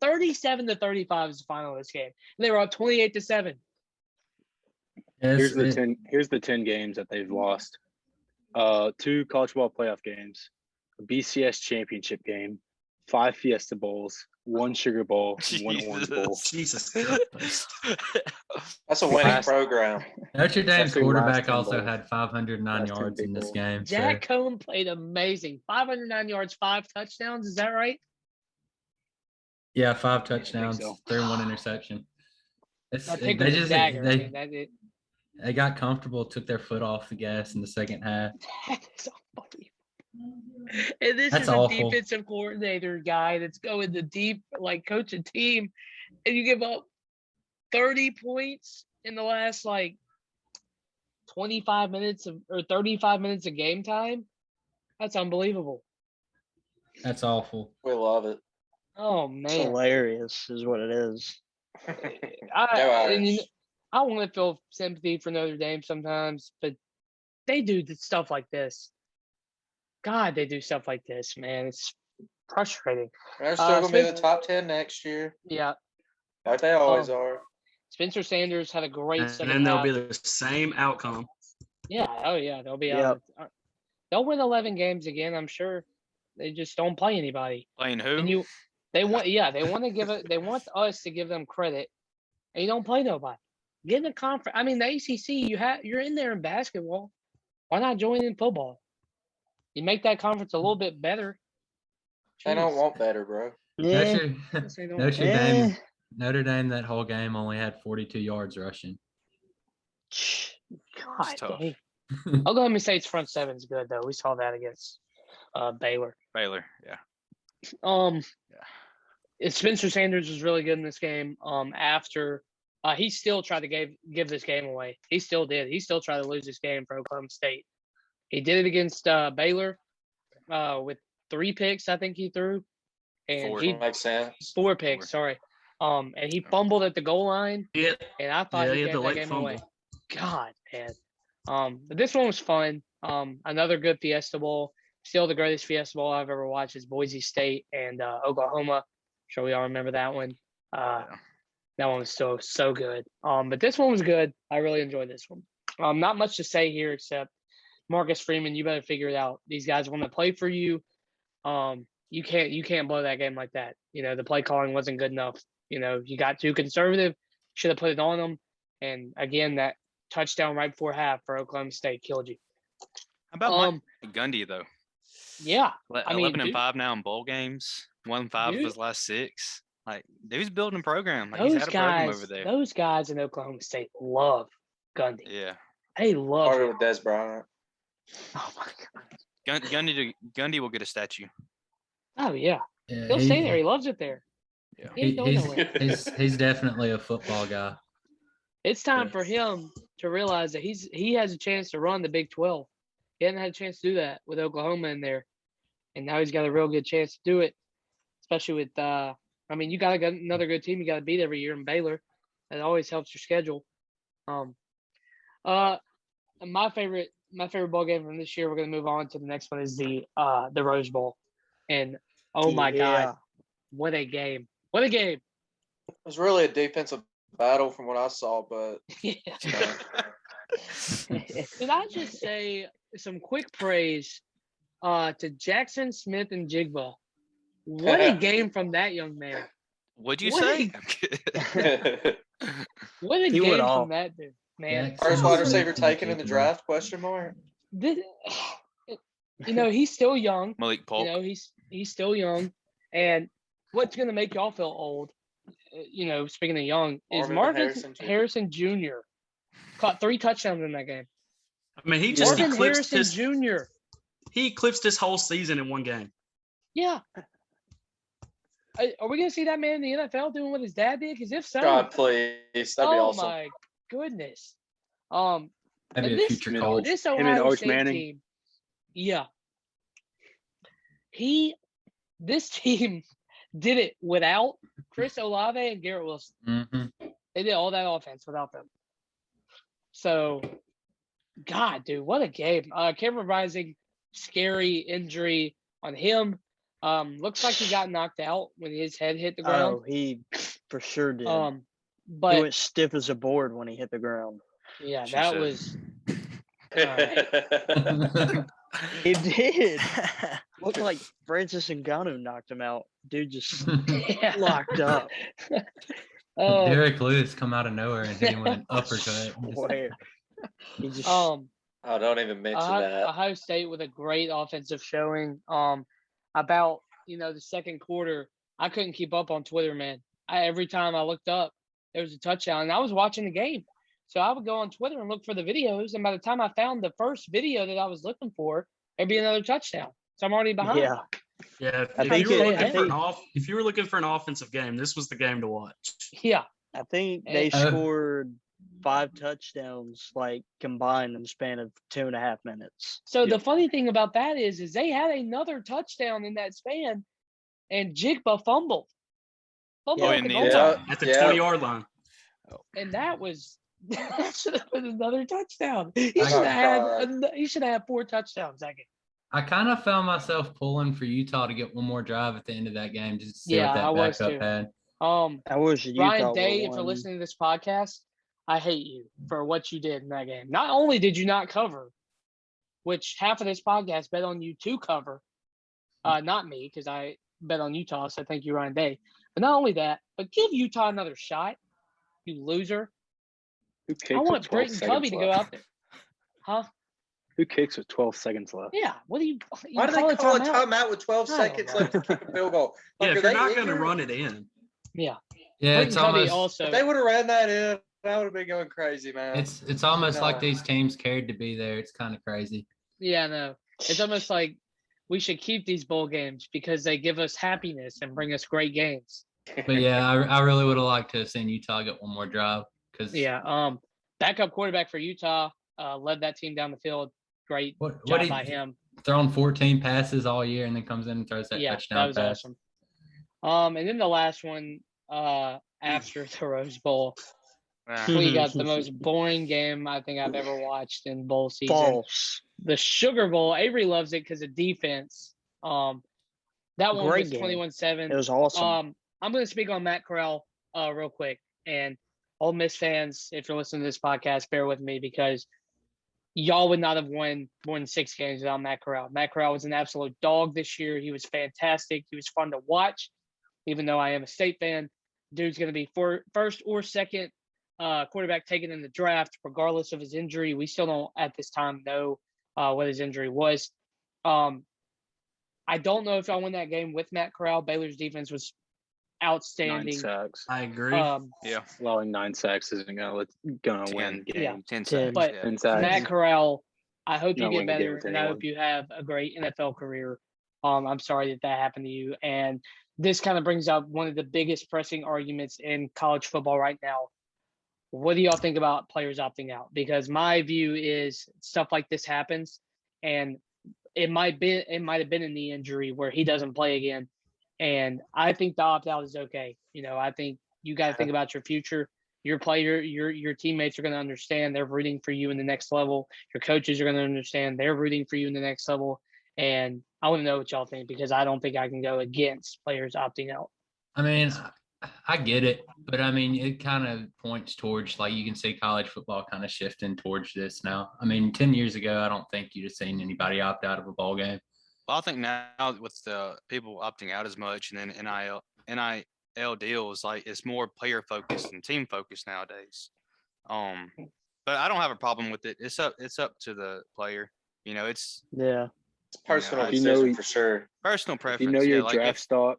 37-35 is the final of this game. And they were up 28-7. Here's the 10 games that they've lost. 2 college football playoff games, a BCS championship game, 5 Fiesta Bowls, 1 Sugar Bowl, 1 Orange Bowl. Jesus Christ. That's a winning program. Notre Dame's That's their quarterback last 10 also bowls. had 509 Last 10 yards in big this bowls. game. Jack Cohn played amazing. 509 yards, 5 touchdowns. Is that right? Yeah, 5 touchdowns, so. 3 and 1 interception. That pick was a dagger. I mean, that is They got comfortable, took their foot off the gas in the second half. unbelievable. And this That's is a awful. defensive coordinator guy that's going to deep, like coach a team, and you give up 30 points in the last 25 minutes or 35 minutes of game time. That's unbelievable. That's awful. We love it. Oh It's man, hilarious is what it is. I want to feel sympathy for Notre Dame sometimes, but they do stuff like this. God, they do stuff like this, man. It's frustrating. They're still going to be in the top 10 next year, Yeah. like they always are. Spencer Sanders had a great And second then there'll half. be the same outcome. Yeah. Oh, yeah. They'll be Yep. they'll win 11 games again, I'm sure. They just don't play anybody. Playing who? And they want us to give them credit, and you don't play nobody. Get in the conference. I mean, the ACC, you're in there in basketball. Why not join in football? You make that conference a little bit better. They don't Jeez. want better, bro. Yeah. Yes, they don't. Notre Dame that whole game only had 42 yards rushing. God tough. dang. Oklahoma State's front seven is good though. We saw that against Baylor. Baylor, yeah. Spencer Sanders was really good in this game. After he still tried to give this game away. He still did. He still tried to lose this game for Oklahoma State. He did it against Baylor with 3 picks, I think he threw. And 4. he Makes sense. 4 picks, sorry. And he fumbled at the goal line. Yeah, And I thought he he had gave the that late game fumble. away. God, man. But this one was fun. Another good Fiesta Bowl. Still the greatest Fiesta Bowl I've ever watched is Boise State and Oklahoma. I'm sure we all remember that one. That one was so good. But this one was good. I really enjoyed this one. Not much to say here except Marcus Freeman, you better figure it out. These guys want to play for you. You can't blow that game like that. The play calling wasn't good enough. You got too conservative. Should have put it on them. And again, that touchdown right before half for Oklahoma State killed you. How about Mike Gundy though? Yeah. 11-5 now in bowl games. 1-5 of Dude. his last 6. Like, dude's building a program. Like, Those he's had a program guys, over there. those guys in Oklahoma State love Gundy. Yeah. They love Started him. with Des Bryant. Oh my God. Gundy will get a statue. Oh yeah. Yeah, He'll stay there. He loves it there. Yeah. He ain't going nowhere. he's definitely a football guy. It's time for him to realize that he has a chance to run the Big 12. He hadn't had a chance to do that with Oklahoma in there, and now he's got a real good chance to do it. Especially with, you got another good team you got to beat every year in Baylor. That always helps your schedule. My favorite bowl game from this year. We're gonna move on to the next one is the Rose Bowl, and oh my God, what a game! What a game! It was really a defensive battle from what I saw, but Yeah. Did I just say some quick praise to Jackson Smith and Jigba. What a game from that young man. What'd you What say? What a He game went from off. that dude, man. First wide receiver taken in the draft? Question mark. This, he's still young. Malik Polk. He's still young. And what's going to make y'all feel old, speaking of young, is Marvin Harrison Jr. caught 3 touchdowns in that game. I mean, he just Marvin eclipsed Harrison his Jr. he eclipsed his whole season in one game. Yeah. Are we going to see that man in the NFL doing what his dad did? Because if so, God, please. That'd be awesome. Oh, my goodness. That'd be a future coach. This Him and Ohio Arch State Manning. team. Yeah. This team did it without Chris Olave and Garrett Wilson. Mm-hmm. They did all that offense without them. So, God, dude, what a game. Cameron Rising, scary injury on him. Looks like he got knocked out when his head hit the ground. Oh, he for sure did. But he went stiff as a board when he hit the ground. Yeah, She that said. was. He did. Looked like Francis Ngannou knocked him out. Dude just locked up. Derek Lewis come out of nowhere and hit him with an uppercut. Where? He just Oh, don't even mention that. Ohio State with a great offensive showing. About the second quarter, I couldn't keep up on Twitter, man. Every time I looked up, there was a touchdown, and I was watching the game. So I would go on Twitter and look for the videos, and by the time I found the first video that I was looking for, there'd be another touchdown. So I'm already behind. Yeah. If you were looking for an offensive game, this was the game to watch. Yeah. I think they scored 5 touchdowns, combined in the span of 2.5 minutes. So the funny thing about that is they had another touchdown in that span, and Jigba fumbled. At the 20-yard line. And that should have been another touchdown. He should have had 4 touchdowns that game. I kind of found myself pulling for Utah to get one more drive at the end of that game just to see what that backup had. I wish Utah Ryan Day, if you're listening to this podcast, I hate you for what you did in that game. Not only did you not cover, which half of this podcast bet on you to cover, not me, because I bet on Utah, so thank you, Ryan Day. But not only that, but give Utah another shot, you loser. I want Britton Covey to go out there. Huh? Who kicks with 12 seconds left? Yeah. What do you Why do they call a timeout with 12 seconds left to kick a field goal? If you're not going to run it in. Yeah. Yeah, it's almost. If they would have ran that in, I would have been going crazy, man. It's almost like these teams cared to be there. It's kind of crazy. Yeah, no. It's almost like we should keep these bowl games because they give us happiness and bring us great games. But yeah, I really would have liked to have seen Utah get one more drive. Backup quarterback for Utah led that team down the field. Great job by him. Thrown 14 passes all year and then comes in and throws that touchdown that was awesome. And then the last one after the Rose Bowl, we got the most boring game I think I've ever watched in bowl season. False. The Sugar Bowl. Avery loves it because of defense. That one was 21-7. It was awesome. I'm going to speak on Matt Corral real quick. And Ole Miss fans, if you're listening to this podcast, bear with me because y'all would not have won more than 6 games without Matt Corral. Matt Corral was an absolute dog this year. He was fantastic. He was fun to watch, even though I am a State fan. Dude's going to be first or second quarterback taken in the draft, regardless of his injury. We still don't, at this time, know what his injury was. I don't know if I win that game with Matt Corral. Baylor's defense was outstanding. 9 sacks. I agree. Allowing 9 sacks isn't gonna win the game. Yeah. 10 sacks. But 10 sacks. Matt Corral, I hope you Not get winning the game better, with and I anyone. hope you have a great NFL career. I'm sorry that happened to you. And this kind of brings up one of the biggest pressing arguments in college football right now. What do y'all think about players opting out? Because my view is stuff like this happens, and it might have been a knee injury where he doesn't play again. And I think the opt-out is okay. I think you got to think about your future. Your player, your teammates are going to understand they're rooting for you in the next level. Your coaches are going to understand they're rooting for you in the next level. And I want to know what y'all think because I don't think I can go against players opting out. I mean, I get it, but I mean, it kind of points towards you can see college football kind of shifting towards this now. I mean, 10 years ago, I don't think you'd have seen anybody opt out of a ball game. Well, I think now with the people opting out as much and then NIL deals, like it's more player focused and team focused nowadays. But I don't have a problem with it. It's up to the player. It's personal If you know- decision for sure. personal preference. If you know your like draft stock,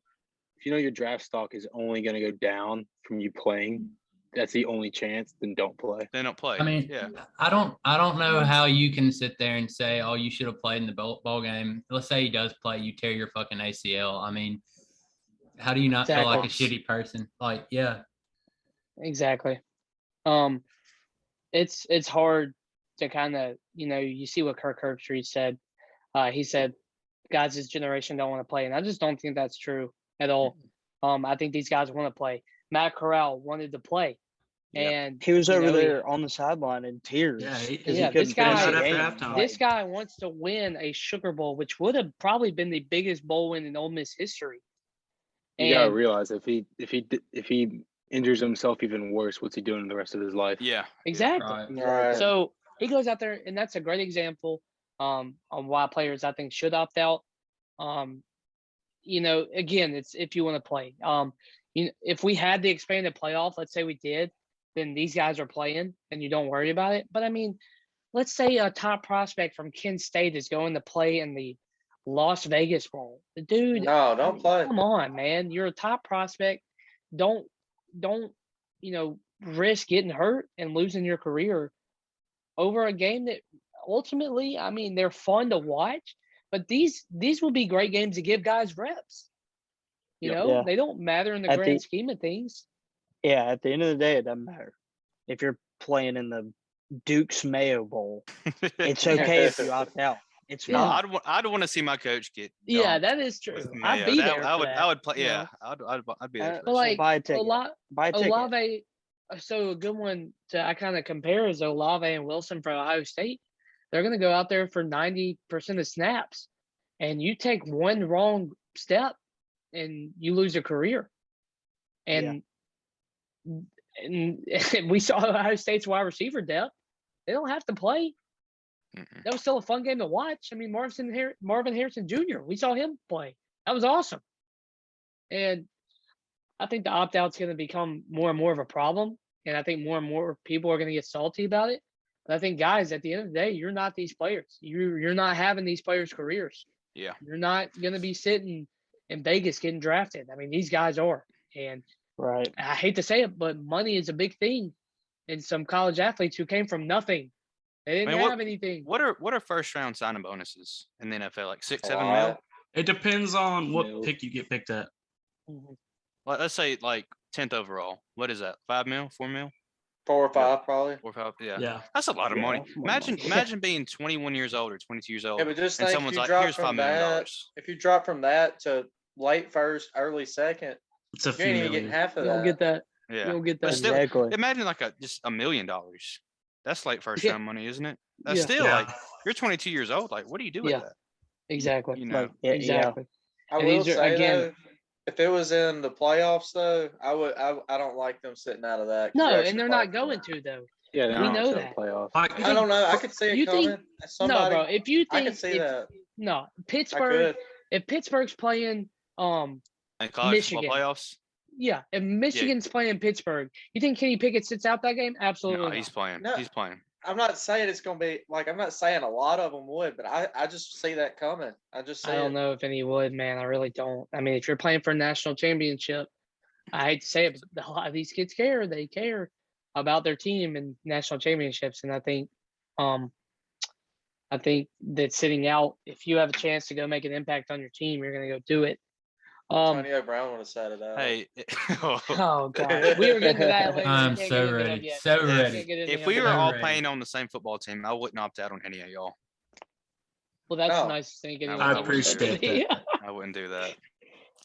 if you know your draft stock is only going to go down from you playing, that's the only chance. Then don't play. they don't play. I mean, yeah. I don't know how you can sit there and say, "Oh, you should have played in the ball game." Let's say he does play, you tear your fucking ACL. I mean, how do you not feel like a shitty person? Like, yeah, exactly. It's hard to kind of you see what Kirk Herbstreit said. He said, "Guys, this generation don't want to play," and I just don't think that's true at all. I think these guys want to play. Matt Corral wanted to play. And he was over there on the sideline in tears. Yeah, this guy wants to win a Sugar Bowl, which would have probably been the biggest bowl win in Ole Miss history. You gotta realize if he injures himself even worse, what's he doing the rest of his life? Yeah, exactly. Right. So he goes out there, and that's a great example on why players I think should opt out. Again, it's if you want to play. If we had the expanded playoff, let's say we did, then these guys are playing and you don't worry about it. But I mean, let's say a top prospect from Kent State is going to play in the Las Vegas Bowl. The dude, No, don't play. Come on, man. You're a top prospect. Don't risk getting hurt and losing your career over a game that ultimately, I mean, they're fun to watch, but these will be great games to give guys reps. They don't matter in the grand scheme of things. Yeah, at the end of the day, it doesn't matter. If you're playing in the Duke's Mayo Bowl, it's okay if you opt out. It's not. I'd want to see my coach get. Yeah, that is true. I'd be there. I would play. Yeah, I'd be there. But like buy a ticket. Olave, so a good one to I kind of compare is Olave and Wilson for Ohio State. They're going to go out there for 90% of snaps, and you take one wrong step, and you lose a career. And we saw Ohio State's wide receiver depth. They don't have to play. That was still a fun game to watch. I mean, Marvin Harrison Jr., we saw him play. That was awesome. And I think the opt-out's going to become more and more of a problem. And I think more and more people are going to get salty about it. But I think, guys, at the end of the day, you're not these players. You're not having these players' careers. Yeah. You're not going to be sitting in Vegas getting drafted. I mean, these guys are. And right. I hate to say it, but money is a big thing in some college athletes who came from nothing. They didn't have anything. What are first round signing bonuses in the NFL? Like 6-7 mil? It depends on what pick you get picked at. Let's say like 10th overall. What is that? 5 mil? 4 mil? 4 or 5 probably. 4 or 5. Yeah. Yeah. That's a lot of money. Imagine being 21 years old or 22 years old. Yeah, but just and think someone's if you like, drop here's $5 from million. that, if you drop from that to late first, early second, It's a you few ain't even million. getting half of You that. don't get that. Yeah. You don't get that. But still, Exactly. imagine like just $1 million. That's like first round money, isn't it? That's Yeah. still Yeah. like you're 22 years old. Like, what do you do with Yeah. that? Exactly. You know, Exactly. I And will these are, say again- though, if it was in the playoffs though, I don't like them sitting out of that. 'cause No, you're and actually they're not playing going for to though. Yeah, they're We not know in the that. playoff. I don't know. I could see You it think- coming. Somebody, No, bro. If you I think could see that. no, I Pittsburgh. could. If Pittsburgh's playing, and college Michigan. football playoffs. yeah. If Michigan's playing Pittsburgh, you think Kenny Pickett sits out that game? Absolutely No, not. he's playing. No. He's playing. I'm not saying it's gonna be like I'm not saying a lot of them would, but I just see that coming. I just see I don't it. know if any would, man. I really don't. I mean, if you're playing for a national championship, I hate to say it, but a lot of these kids care. They care about their team and national championships. And I think that sitting out, if you have a chance to go make an impact on your team, you're gonna go do it. Antonio Brown would have sat it out. Hey, Oh God, we were getting to that later. I'm We can't so get into them ready. yet. So We ready. can't get into if them we yet. were all Alrighty. playing on the same football team, I wouldn't opt out on any of y'all. Well, that's No. the nicest thing. anyone I can appreciate say. that. I wouldn't do that.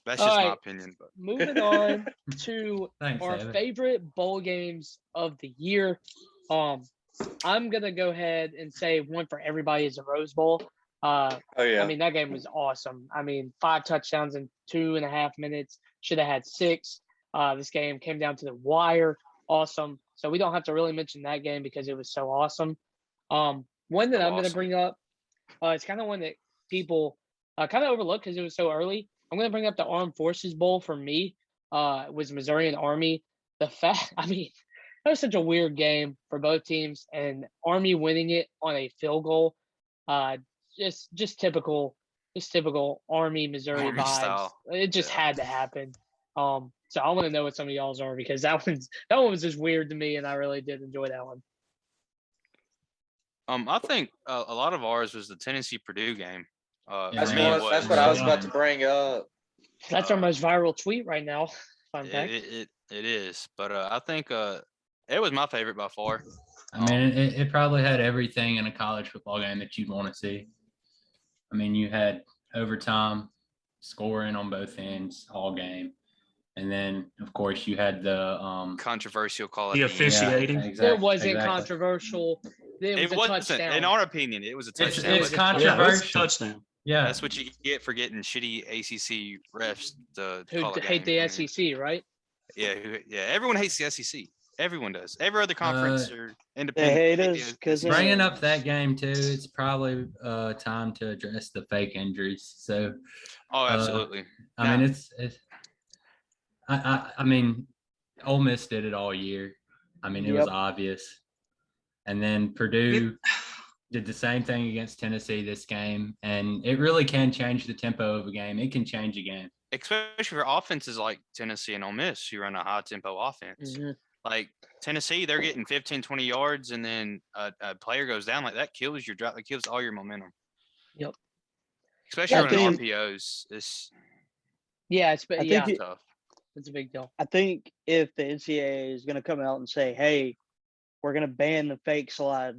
That's All just my right. opinion. But Moving on to Thanks, our Evan. favorite bowl games of the year. I'm gonna go ahead and say one for everybody is a Rose Bowl. Oh yeah. I mean, that game was awesome. I mean, 5 touchdowns in 2.5 minutes. Should have had 6. This game came down to the wire. Awesome. So we don't have to really mention that game because it was so awesome. One that I'm going to bring up, it's kind of one that people kind of overlooked because it was so early. I'm going to bring up the Armed Forces Bowl for me. It was Missouri and Army. The fact, I mean, that was such a weird game for both teams, and Army winning it on a field goal. Just typical Army Missouri Army vibes. style. It just had to happen. So I want to know what some of y'all's are because that one was just weird to me, and I really did enjoy that one. I think a lot of ours was the Tennessee Purdue game. That's what I was about to bring up. That's our most viral tweet right now. Fun fact. It is, but I think it was my favorite by far. I mean, it probably had everything in a college football game that you'd want to see. I mean, you had overtime, scoring on both ends all game. And then, of course, you had the controversial call. The officiating. Yeah, exactly, it wasn't controversial. It was a touchdown. In our opinion, it was a touchdown. It's controversial. Touchdown. Yeah, that's what you get for getting shitty ACC refs to who call a hate game. the SEC, right? Yeah, everyone hates the SEC. Everyone does. Every other conference or independent. They hate us because bringing up that game too. It's probably time to address the fake injuries. So, absolutely. I mean, it's. I mean, Ole Miss did it all year. I mean, it was obvious. And then Purdue did the same thing against Tennessee this game, and it really can change the tempo of a game. It can change a game, especially for offenses like Tennessee and Ole Miss. You run a high tempo offense. Mm-hmm. Like Tennessee, they're getting 15, 20 yards, and then a player goes down. Like that kills your drive. That kills all your momentum. Yep. Especially running RPOs. It's tough. It's a big deal. I think if the NCAA is going to come out and say, "Hey, we're going to ban the fake slide,"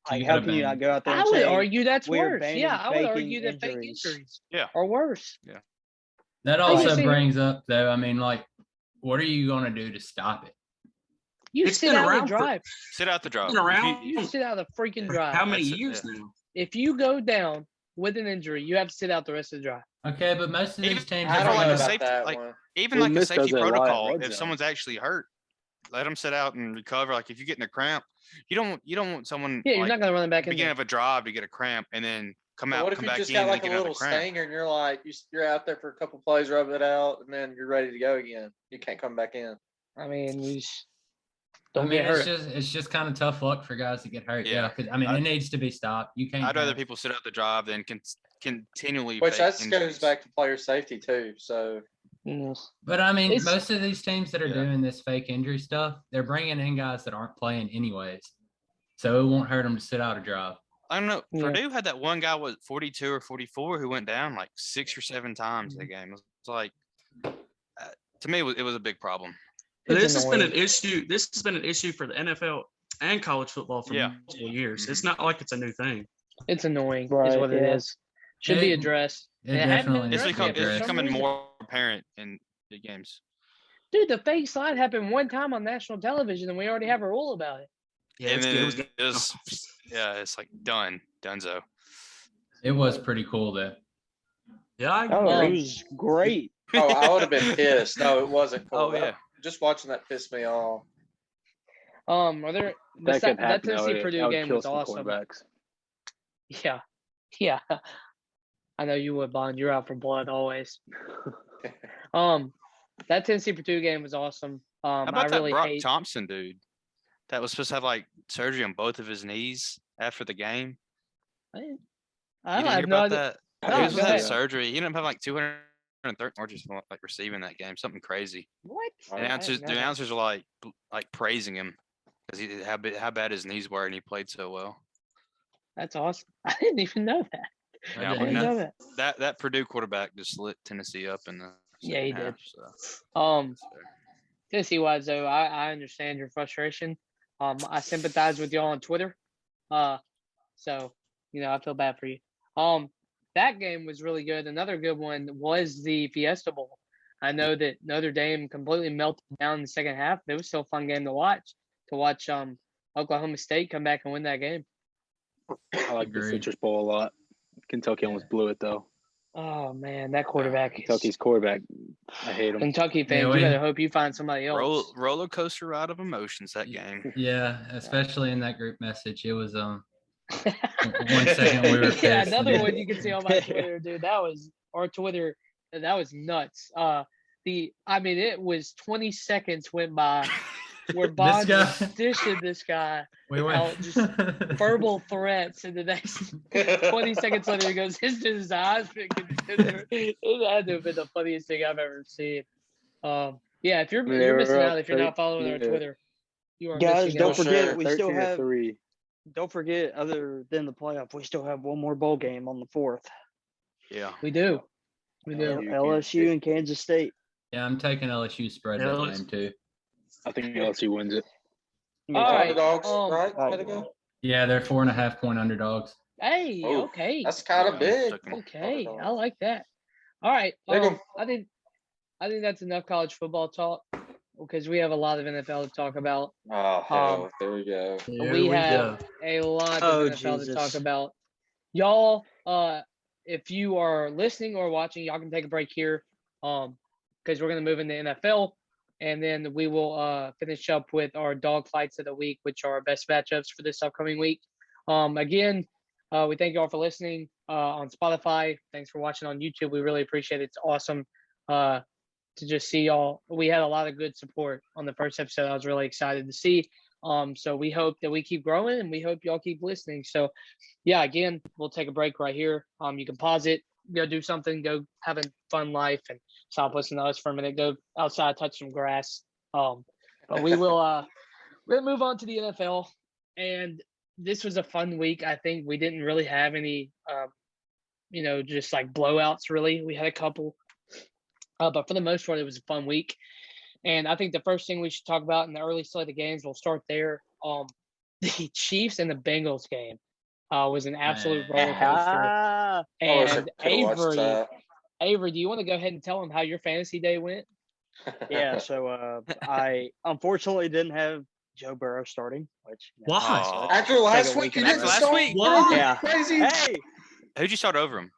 how can you not go out there? I would argue that's worse. Yeah, I would argue that fake injuries are worse. Yeah. That also brings up, though. I mean, like, what are you going to do to stop it? You sit out the drive. Sit out the drive. You sit out the freaking drive. How many years now? If you go down with an injury, you have to sit out the rest of the drive. Okay, but most of these teams I don't know about safety, that like one. even like a safety protocol. If someone's actually hurt, let them sit out and recover. Like if you get in a cramp, you don't want someone. Yeah, you're not gonna run them back in. Beginning of a drive to get a cramp and then come out. What if you just got like a little stinger and you're like you're out there for a couple plays, rub it out, and then you're ready to go again? You can't come back in. I mean, get hurt. It's just kind of tough luck for guys to get hurt. Yeah, because I mean, it needs to be stopped. You can't. I'd rather people sit out the drive than continually. Which that goes back to player safety too. So. But I mean, most of these teams that are doing this fake injury stuff, they're bringing in guys that aren't playing anyways, so it won't hurt them to sit out a drive. I don't know. Purdue had that one guy was 42 or 44 who went down like 6 or 7 times in the game. It was like, to me, it was a big problem. This has been an issue. This has been an issue for the NFL and college football for multiple years. Mm-hmm. It's not like it's a new thing. It's annoying, is what it is. Should be addressed. It's becoming more apparent in the games. Dude, the fake slide happened one time on national television, and we already have a rule about it. Yeah, and then it's like donezo. It was pretty cool though. Yeah, it was great. Oh, I would have been pissed. No, it wasn't cool. Oh yeah. Just watching that pissed me off. That Tennessee Purdue game was awesome. Yeah. I know you would, Bond. You're out for blood always. That Tennessee Purdue game was awesome. How about that Brock Thompson dude that was supposed to have like surgery on both of his knees after the game? I didn't hear about that. He was supposed to have surgery. He ended up having like 213 or just like receiving that game, something crazy. What? The announcers are like praising him because how bad his knees were and he played so well. That's awesome. I didn't even know that. Yeah, that Purdue quarterback just lit Tennessee up in the he half, did. So. Tennessee wise though, I understand your frustration. I sympathize with y'all on Twitter. So I feel bad for you. That game was really good. Another good one was the Fiesta Bowl. I know that Notre Dame completely melted down in the second half. But it was still a fun game to watch. Oklahoma State come back and win that game. I like the Citrus Bowl a lot. Kentucky almost blew it though. Oh man, that quarterback. Kentucky's quarterback. I hate him. Kentucky fans, you better hope you find somebody else. Roller coaster ride of emotions that game. Yeah, especially in that group message. It was 1 second we were pissed. Yeah, another one you can see on my Twitter, dude. That was nuts. It was 20 seconds went by where Bond was dishing this guy out just verbal threats, and the next 20 seconds later he goes, his eyes been considered. It had to have been the funniest thing I've ever seen. If you're missing out if you're not following our Twitter, you are guys. missing Don't out. forget, we still have. 3. Don't forget, other than the playoff, we still have one more bowl game on the 4th. Yeah, We do. LSU and Kansas State. Yeah, I'm taking LSU spread that game too. I think LSU wins it. All right, Underdogs, right? Yeah, they're 4.5-point underdogs. Hey, okay. That's kind of big. Okay, I like that. All right. I think that's enough college football talk because we have a lot of NFL to talk about. Oh, hell, there we go. We have a lot of NFL to talk about. Y'all, if you are listening or watching, y'all can take a break here because we're going to move into NFL, and then we will finish up with our Dawgfights of the week, which are our best matchups for this upcoming week. Again, we thank you all for listening on Spotify. Thanks for watching on YouTube. We really appreciate it. It's awesome to just see y'all. We had a lot of good support on the first episode. I was really excited to see. So we hope that we keep growing, and we hope y'all keep listening. So, yeah, again, we'll take a break right here. You can pause it, go do something, go have a fun life, and stop listening to us for a minute. Go outside, touch some grass. But we will we'll move on to the NFL. And this was a fun week. I think we didn't really have any, just like blowouts. Really, we had a couple. But for the most part, it was a fun week. And I think the first thing we should talk about in the early slate of games, we'll start there. The Chiefs and the Bengals game was an absolute roller coaster. And Avery, do you want to go ahead and tell them how your fantasy day went? Yeah, so I unfortunately didn't have Joe Burrow starting. Why? After last week, you didn't start? What? Yeah. Crazy. Hey, who'd you start over him?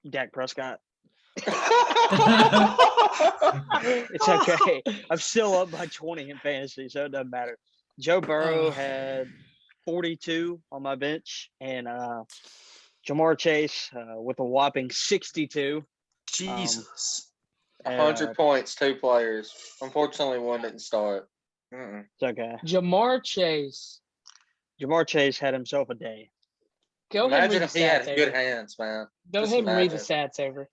Dak Prescott. It's okay. I'm still up by 20 in fantasy, so it doesn't matter. Joe Burrow had 42 on my bench, and Jamar Chase with a whopping 62. Jesus. 100 points, 2 players. Unfortunately, one didn't start. It's okay. Jamar Chase had himself a day. Go ahead and Imagine read if the he stats, had good hands, man. Go Just ahead and read the imagine. stats, Avery.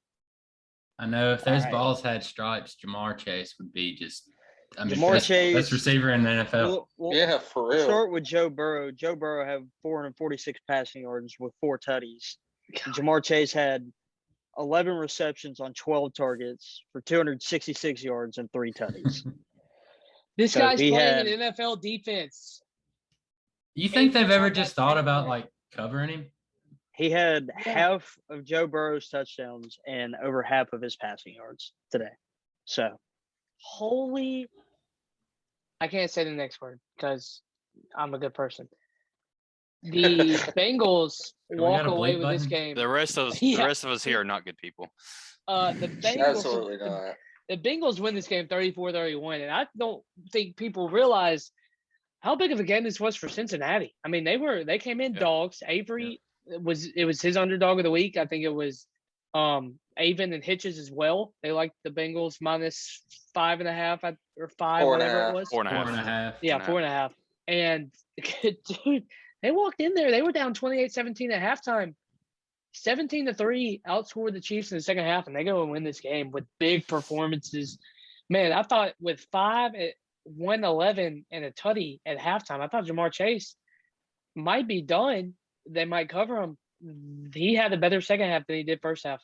I know if those All right. balls had stripes, Jamar Chase would be just Jamar Chase, best receiver in the NFL. Yeah, for We'll real. start with Joe Burrow. Joe Burrow had 446 passing yards with 4 tutties. Jamar Chase had 11 receptions on 12 targets for 266 yards and 3 tutties. This So guy's he playing had- an NFL defense. You think they've ever Eight just touchdowns, thought about 8 like covering him? He had half of Joe Burrow's touchdowns and over half of his passing yards today. So I can't say the next word because I'm a good person. The Bengals we walk got a away bleep with this button? game. The rest of us, Yeah. the rest of us here are not good people. The Bengals, Absolutely not. the Bengals win this game 34-31, and I don't think people realize how big of a game this was for Cincinnati. I mean, they came in dogs. Avery was his underdog of the week. I think it was Avon and Hitches as well. They liked the Bengals minus 5.5 or 5, 4.5. whatever it was. 4.5. Yeah, 4.5. And dude, they walked in there. They were down 28-17 at halftime. 17-3 outscored the Chiefs in the second half, and they go and win this game with big performances. Man, I thought with 5 at 111 and a tutty at halftime, I thought Jamar Chase might be done. They might cover him. He had a better second half than he did first half.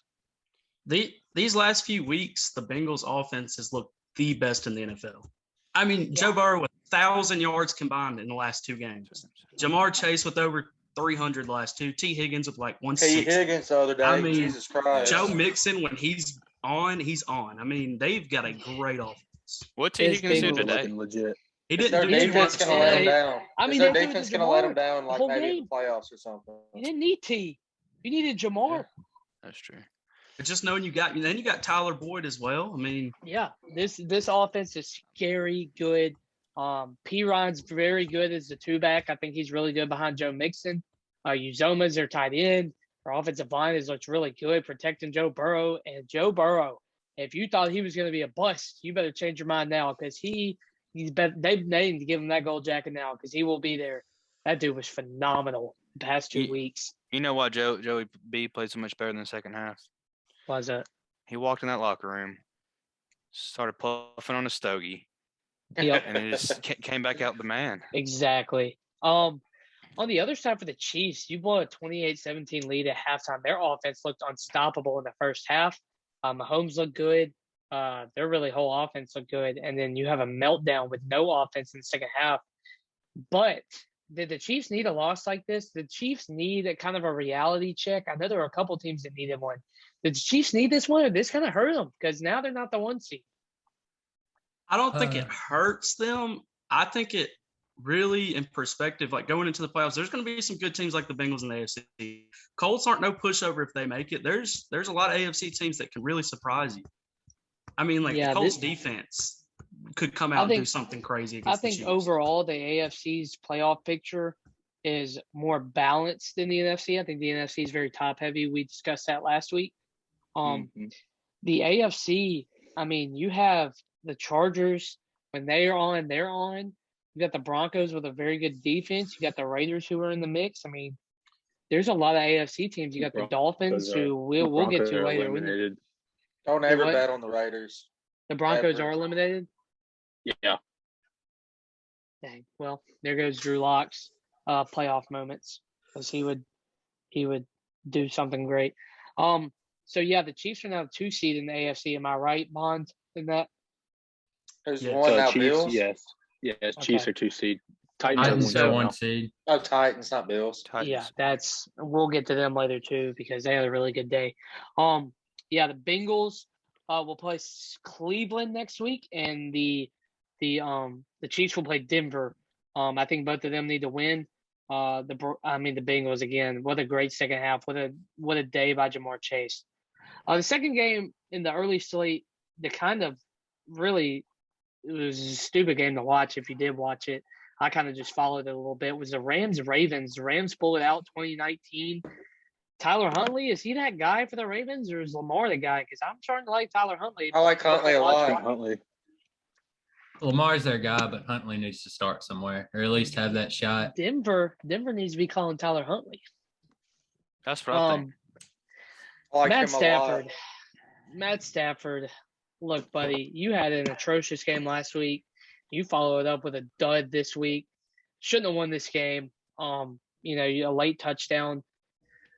These last few weeks, the Bengals offense has looked the best in the NFL. I mean, Joe Burrow with 1,000 yards combined in the last 2 games. Jamar Chase with over 300 last 2. T. Higgins with like 160. T. Higgins the other day. I mean, Jesus Christ. Joe Mixon, when he's on, he's on. I mean, they've got a great offense. What T. Higgins do Bengals today? Looking legit. He Is their didn't do defense much. going to let him Yeah. down? I mean, Is their they defense played going to let him Jamar down the like whole maybe in game. the playoffs or something? You didn't need T. You needed Jamar. That's true. But just knowing you got Tyler Boyd as well. I mean, Yeah, this offense is scary good. P. Ryan's very good as the 2-back. I think he's really good behind Joe Mixon. Uzoma's their tight end. Our offensive line has looked really good protecting Joe Burrow. And Joe Burrow, if you thought he was going to be a bust, you better change your mind now because they need to give him that gold jacket now because he will be there. That dude was phenomenal the past 2 weeks. You know why Joey B played so much better in the second half? Why is that? He walked in that locker room, started puffing on a stogie, Yep. and it just came back out the man. Exactly. On the other side for the Chiefs, you blew a 28-17 lead at halftime. Their offense looked unstoppable in the first half. Mahomes looked good. Their really whole offense looked good. And then you have a meltdown with no offense in the second half. But did the Chiefs need a loss like this? The Chiefs need a kind of a reality check. I know there were a couple teams that needed one. Did the Chiefs need this one, or this kind of hurt them? Because now they're not the 1 seed. I don't think it hurts them. I think it really, in perspective, like going into the playoffs, there's going to be some good teams like the Bengals and the AFC. Colts aren't no pushover if they make it. There's a lot of AFC teams that can really surprise you. I mean, like the Colts defense could come out and do something crazy against the Chiefs. I think overall the AFC's playoff picture is more balanced than the NFC. I think the NFC is very top heavy. We discussed that last week. The AFC, I mean, you have the Chargers when they're on. You got the Broncos with a very good defense. You got the Raiders who are in the mix. I mean, there's a lot of AFC teams. You got the Dolphins who we'll get to later. Don't ever bet on the Raiders. The Broncos are eliminated? Yeah. Dang. Well, there goes Drew Lock's playoff moments because he would do something great. So yeah, the Chiefs are now 2 seed in the AFC. Am I right, Bond, in that? There's one now, Chiefs, Bills? Yes, Chiefs are 2 seed. Titans are 1 seed. Oh, Titans, not Bills. Yeah, we'll get to them later too because they had a really good day. Yeah, the Bengals will play Cleveland next week, and the Chiefs will play Denver. I think both of them need to win. The Bengals again. What a great second half! What a day by Jamar Chase. The second game in the early slate, the kind of really it was a stupid game to watch if you did watch it. I kind of just followed it a little bit. It was the Rams-Ravens. The Rams pulled it out 2019. Tyler Huntley, is he that guy for the Ravens, or is Lamar the guy? Because I'm starting to like Tyler Huntley. I like Huntley a lot. Lamar's their guy, but Huntley needs to start somewhere, or at least have that shot. Denver needs to be calling Tyler Huntley. That's what I think. I like him a lot. Matt Stafford, look, buddy, you had an atrocious game last week. You follow it up with a dud this week. Shouldn't have won this game. A late touchdown.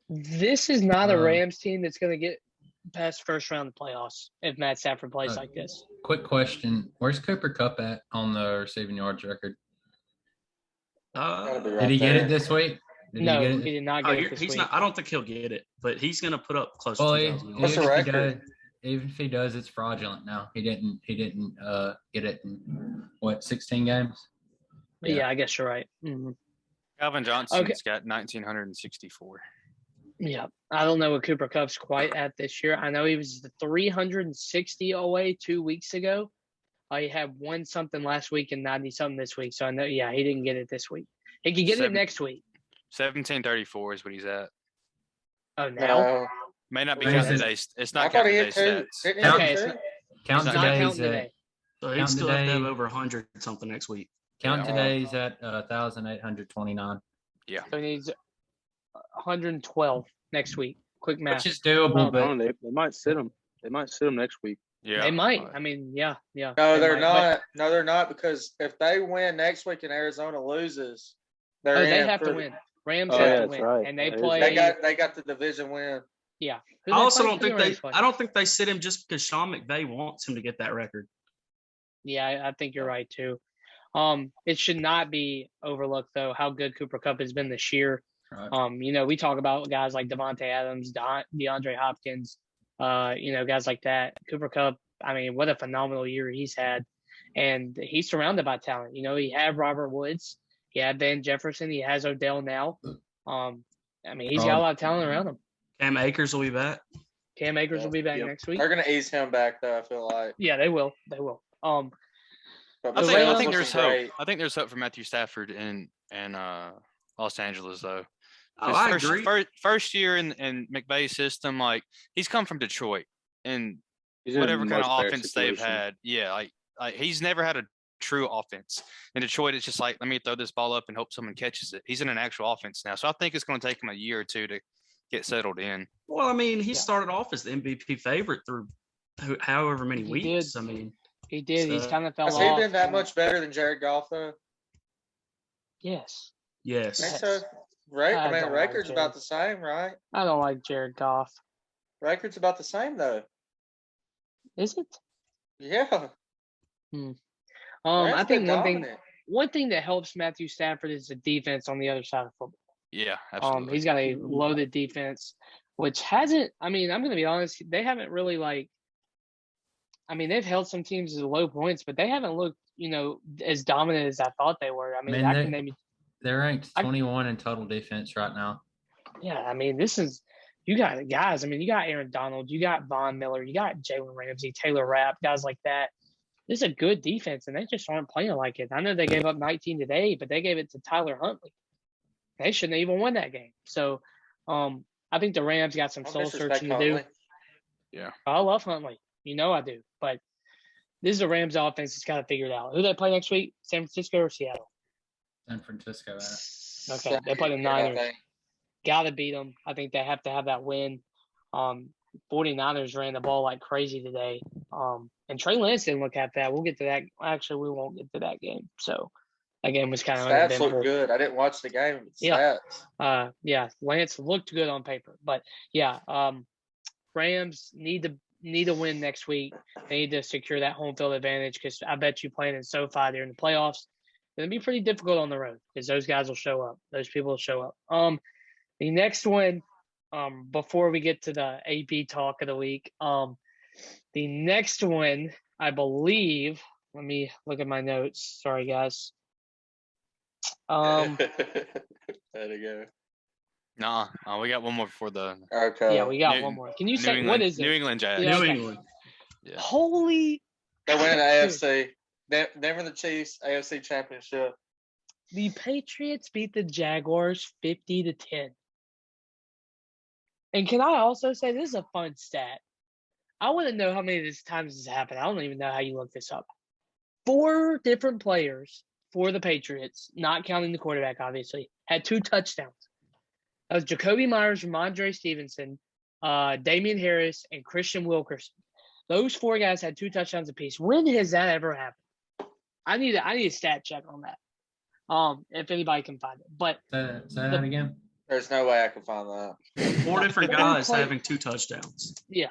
This is not a Rams team that's going to get past first round of the playoffs if Matt Stafford plays like this. Quick question. Where's Cooper Kupp at on the receiving yards record? Did he get it this week? He did not get it this week. I don't think he'll get it, but he's going to put up close to 2,000. What's the record? Even if he does, it's fraudulent now. He didn't get it in 16 games? Yeah, I guess you're right. Mm-hmm. Calvin Johnson's got 1,964. Yeah, I don't know what Cooper Kupp's quite at this year. I know he was the 360 away 2 weeks ago. He had 1 something last week and 90 something this week. So I know, he didn't get it this week. He could get it next week. 1,734 is what he's at. Oh, now? May not be counting today. It's not counting today's stats. Okay, count today. So he'd still have to have over 100 something next week. Count today's at 1,829. Yeah. So he needs 112 next week. Quick math. Which is doable, but they might sit him. They might sit him next week. Yeah, they might. I mean, yeah. No, they're not. No, they're not, because if they win next week and Arizona loses, they have to win. Rams have to win, right. and they play. They got the division win. Yeah. I also don't think they sit him just because Sean McVay wants him to get that record. Yeah, I think you're right too. It should not be overlooked though how good Cooper Kupp has been this year. Right. We talk about guys like Devontae Adams, DeAndre Hopkins, guys like that. Cooper Kupp, I mean, what a phenomenal year he's had. And he's surrounded by talent. He had Robert Woods, he had Van Jefferson, he has Odell now. He's got a lot of talent around him. Cam Akers will be back. Cam Akers will be back next week. They're going to ease him back, though, I feel like. Yeah, they will. I think there's hope. I think there's hope for Matthew Stafford in Los Angeles, though. Oh, I agree. First year in McVay's system, like he's come from Detroit, and He's in a whatever kind much of better offense they've situation. had, yeah, like he's never had a true offense. In Detroit, it's just like, let me throw this ball up and hope someone catches it. He's in an actual offense now, so I think it's going to take him a year or two to get settled in. Well, I mean, he started off as the MVP favorite through however many He weeks. did. I mean, He did. He's So- kind of fell Has off. he been that much better than Jared Goff though? Yes. yes. I think so. Right? I I mean, don't like record's Jared. about the same, right? I don't like Jared Goff. Record's about the same though. Is it? Yeah. I Rams think been one dominant. thing that helps Matthew Stafford is the defense on the other side of football. Yeah, absolutely. He's got a loaded defense, which hasn't. I mean, I'm going to be honest. They haven't really they've held some teams to low points, but they haven't looked, as dominant as I thought they were. I mean, Man, I can maybe. They're ranked 21 in total defense right now. Yeah, I mean, this is. You got guys. I mean, you got Aaron Donald, you got Von Miller, you got Jalen Ramsey, Taylor Rapp, guys like that. This is a good defense, and they just aren't playing like it. I know they gave up 19 today, but they gave it to Tyler Huntley. They shouldn't have even won that game. So, I think the Rams got some Don't soul disrespect searching to do. Huntley. Yeah. I love Huntley. I do. But this is a Rams offense that's got to figure it out. Who they play next week? San Francisco or Seattle? San Francisco. Okay, they play the I Niners. think. Got to beat them. I think they have to have that win. 49ers ran the ball like crazy today. And Trey Lance didn't look half bad. We'll get to that. Actually, we won't get to that game. So that game was kind of Stats uneventful. look good. I didn't watch the game. But Yeah. Stats. Lance looked good on paper, but Rams need to win next week. They need to secure that home field advantage because I bet you playing in SoFi during the playoffs, it's going to be pretty difficult on the road because those guys will show up. Those people will show up. The next one, before we get to the AP talk of the week, the next one, I believe. Let me look at my notes. Sorry, guys. There you go. Nah, we got one more before the Okay. Yeah, we got one more. Can you say what is New it? England Jazz. Yeah, New okay. England. Yeah. Holy! They win the Dude, AFC. Denver the Chiefs AFC Championship. The Patriots beat the Jaguars 50-10. And can I also say this is a fun stat? I want to know how many of these times this happened. I don't even know how you look this up. 4 different players for the Patriots, not counting the quarterback, obviously, had 2 touchdowns. That was Jacoby Myers, Ramondre Stevenson, Damian Harris, and Christian Wilkerson. Those 4 guys had 2 touchdowns apiece. When has that ever happened? I need a stat check on that. If anybody can find it. But Say that again. There's no way I can find that. 4 different Four guys play- having 2 touchdowns. yeah,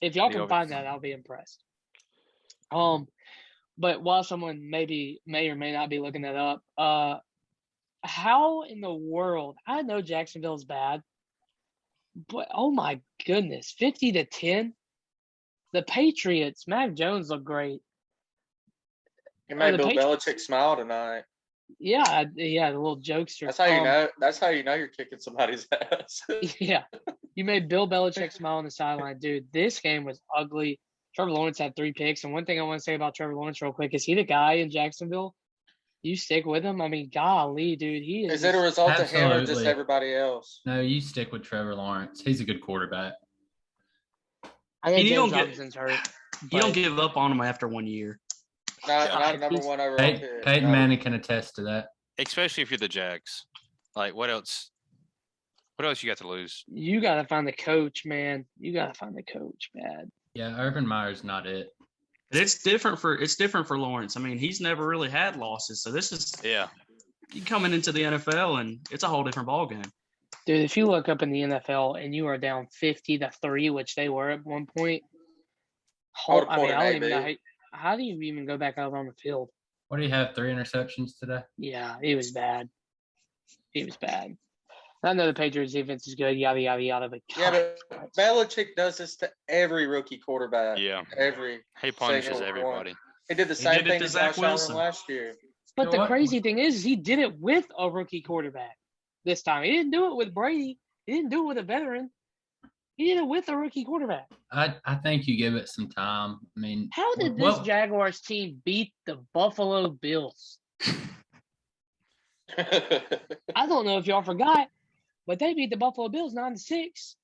if y'all The can over- find that, I'll be impressed. But while someone may or may not be looking that up, how in the world? I know Jacksonville's bad, but oh my goodness, 50-10. The Patriots, Mac Jones looked great. You made the Bill Patriots- Belichick smile tonight. Yeah, the little jokester. That's how you know. That's how you know you're kicking somebody's ass. Yeah, you made Bill Belichick smile on the sideline, dude. This game was ugly. Trevor Lawrence had 3 picks, and one thing I want to say about Trevor Lawrence real quick is he the guy in Jacksonville? You stick with him? I mean, golly, dude, he is. Is it a result of him or just Absolutely. everybody else? No, you stick with Trevor Lawrence. He's a good quarterback. I think You James don't get- Robinson's hurt. You don't but- give up on him after 1 year. Not a number one overall pick. Peyton No. Manning can attest to that. Especially if you're the Jags. Like, what else? What else you got to lose? You got to find the coach, man. You got to find the coach, man. Yeah, Urban Meyer's not it. But it's different for Lawrence. I mean, he's never really had losses, so this is Yeah. coming into the NFL, and it's a whole different ballgame. Dude, if you look up in the NFL and you are down 50-3, which they were at one point, I would've I pulled mean, an I don't even know AB. how do you even go back out on the field? What do you have? 3 interceptions today? Yeah, he was bad. He was bad. I know the Patriots defense is good, yada, yada, yada, but Yeah, God, but Belichick does this to every rookie quarterback. Yeah. Every. He punishes single one. everybody. He did the He same did it thing to to Zach Josh Allen Wilson. last year. But You know the what? crazy thing is he did it with a rookie quarterback this time. He didn't do it with Brady. He didn't do it with a veteran. He did it with a rookie quarterback. I think you give it some time. I mean, How did this well, Jaguars team beat the Buffalo Bills? I I don't know if y'all forgot, but they beat the Buffalo Bills 9-6.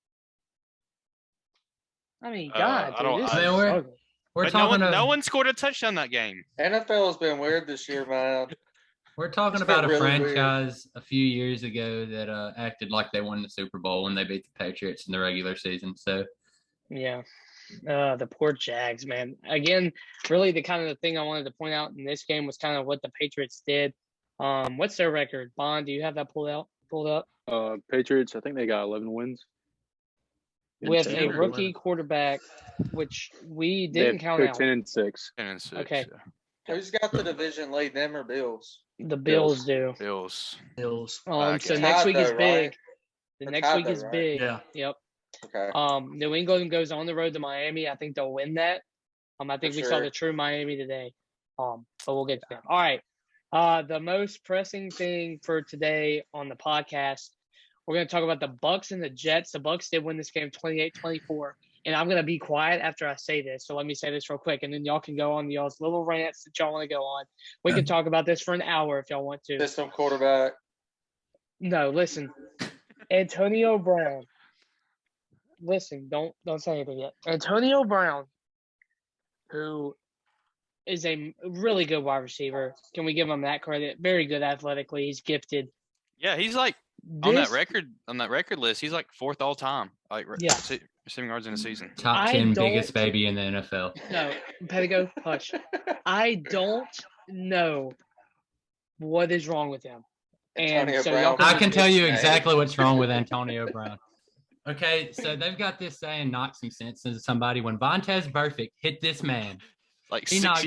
I mean, God, I don't- dude, this I- is ugly. We're But talking no one scored a touchdown that game. NFL has been weird this year, man. We're talking It's about been a really weird. franchise a few years ago that acted like they won the Super Bowl when they beat the Patriots in the regular season. So Yeah. The poor Jags, man. Again, really the kind of the thing I wanted to point out in this game was kind of what the Patriots did. What's their record? Bond, do you have that pulled up? Patriots, I think they got 11 wins. With Insane. a Insane. rookie quarterback, which we didn't count They're out. 10-6. 10-6. Okay. Yeah. Who's got the division lead, them or Bills? The Bills do. Bills. Bills. So Okay. next Tied week is though, big. right? The They're next tied week though, is right? big. Yeah. Yep. Okay. New England goes on the road to Miami. I think they'll win that. I think For we saw sure. the true Miami today. But we'll get to them. All right. The most pressing thing for today on the podcast, we're going to talk about the Bucks and the Jets. The Bucks did win this game 28-24. And I'm going to be quiet after I say this. So let me say this real quick. And then y'all can go on y'all's little rants that y'all want to go on. We can talk about this for an hour if y'all want to. System quarterback. No, listen. Antonio Brown. Listen, don't say anything yet. Antonio Brown, who is a really good wide receiver. Can we give him that credit? Very good athletically. He's gifted. Yeah, he's like on that record list. He's like 4th all time. Like Yeah. receiving yards in a season. top I 10 don't- biggest baby in the NFL. No, Pedigo, hush. I don't know what is wrong with him. And Antonio so Brown. y'all I can can tell you Hey. exactly what's wrong with Antonio Brown. Okay, so they've got this saying, knock some sense into somebody. When Vontez Burfict hit this man, Like He knocked-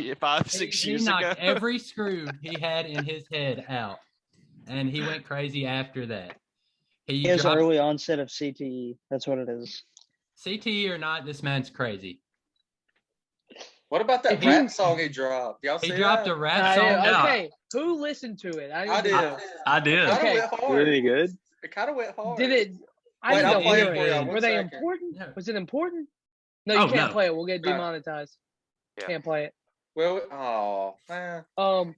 6 he years knocked ago. every screw he had in his head out, and he went crazy after that. He He has dropped early onset of CTE. That's what it is. CTE or not, this man's crazy. What about that He- rap song he dropped? Y'all see He dropped that? a rap song. yeah. Okay, who listened to it? I need to did. know. I did. It kind Okay. of went Is hard. it good? It kind of went hard. Did it? I Wait, need I'll to play hear it for it. y'all. Were One they second. important? No. Was it important? No, you Oh, can't no. play it. We'll get No. demonetized. Yeah. Can't play it. Well, oh man.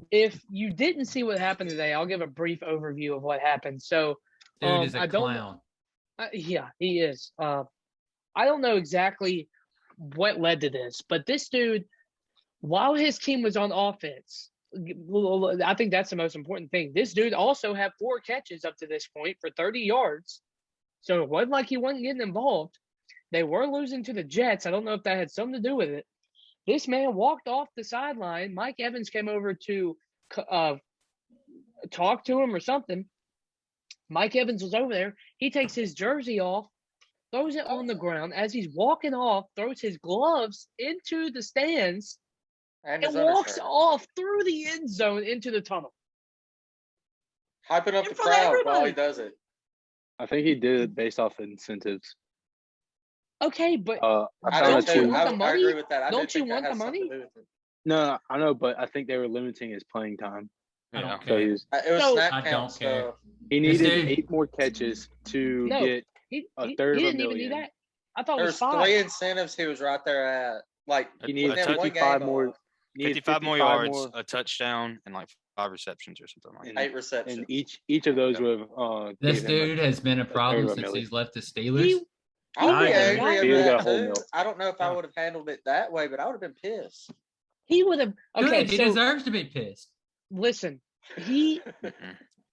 If you didn't see what happened today, I'll give a brief overview of what happened. So, Dude is a I don't. clown. Yeah, he is. I don't know exactly what led to this, but this dude, while his team was on offense, I think that's the most important thing. This dude also had 4 catches up to this point for 30 yards. So it wasn't like he wasn't getting involved. They were losing to the Jets. I don't know if that had something to do with it. This man walked off the sideline. Mike Evans came over to talk to him or something. Mike Evans was over there. He takes his jersey off, throws it on the ground. As he's walking off, throws his gloves into the stands, And and his walks undershirt. off through the end zone into the tunnel. Hyping up in the front of crowd while everybody. he does it. I think he did it based off incentives. Okay, but I I found do out don't you too. too. want the I money? agree with that. I do Don't you think that want the has something money? to do with it. No, I know, but I think they were limiting his playing time. I Yeah. don't So care. he was, It was So- snap I count don't care. stuff. he This needed dude- 8 more catches to No. get he a he third of a didn't even do million. that. I thought it There's was 5. 3 incentives he was right there at. Like He needed within one 55 game more. of He needed 55 more yards, a touchdown, and like 5 receptions or something like And- that. 8 receptions. and each of those would have This gave him dude has been a problem of a since million. he's left the Steelers. He I would I be agree. angry He over would've got that a whole too. meal. I don't know if I would have handled it that way, but I would have been pissed. would have. Okay, Good, he so deserves to be pissed. listen, he Mhm.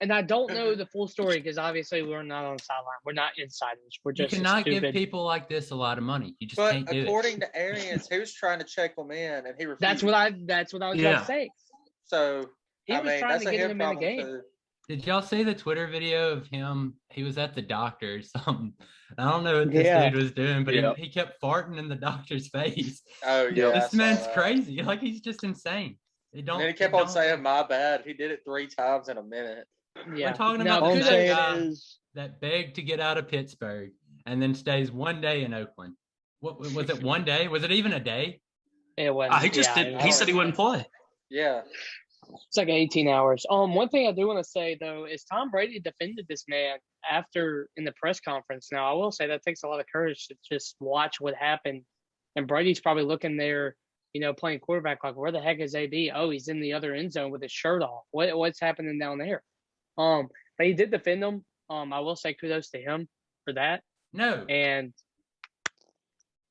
and I don't know the full story because obviously we're not on the sideline. We're not insiders. We're You just cannot give stupid. people like this a lot of money. You just But can't do according it. to Arians, he was trying to check them in, and he refused. That's what I was about Yeah. to say. So He I was mean, trying that's to a get him him in the problem game. too. Did y'all see the Twitter video of him? He was at the doctor or something. I don't know what this Yeah. dude was doing, but Yeah. he kept farting in the doctor's face. Oh yeah, I This saw man's that. crazy. Like he's just insane. They And don't. then he kept they on don't- saying, "My bad." He did it 3 times in a minute. Yeah, We're talking Now, about All the I'm kudos- same saying guy is, that begged to get out of Pittsburgh and then stays one day in Oakland. What was it? One day? Was it even a day? It was. He just yeah, did. it He was. said he wouldn't play. Yeah, It's like 18 hours. One thing I do want to say though is Tom Brady defended this man after in the press conference. Now I will say that takes a lot of courage to just watch what happened. And Brady's probably looking there, playing quarterback like, where the heck is AB? Oh, he's in the other end zone with his shirt off. What's happening down there? But he did defend them. I will say kudos to him for that. No. And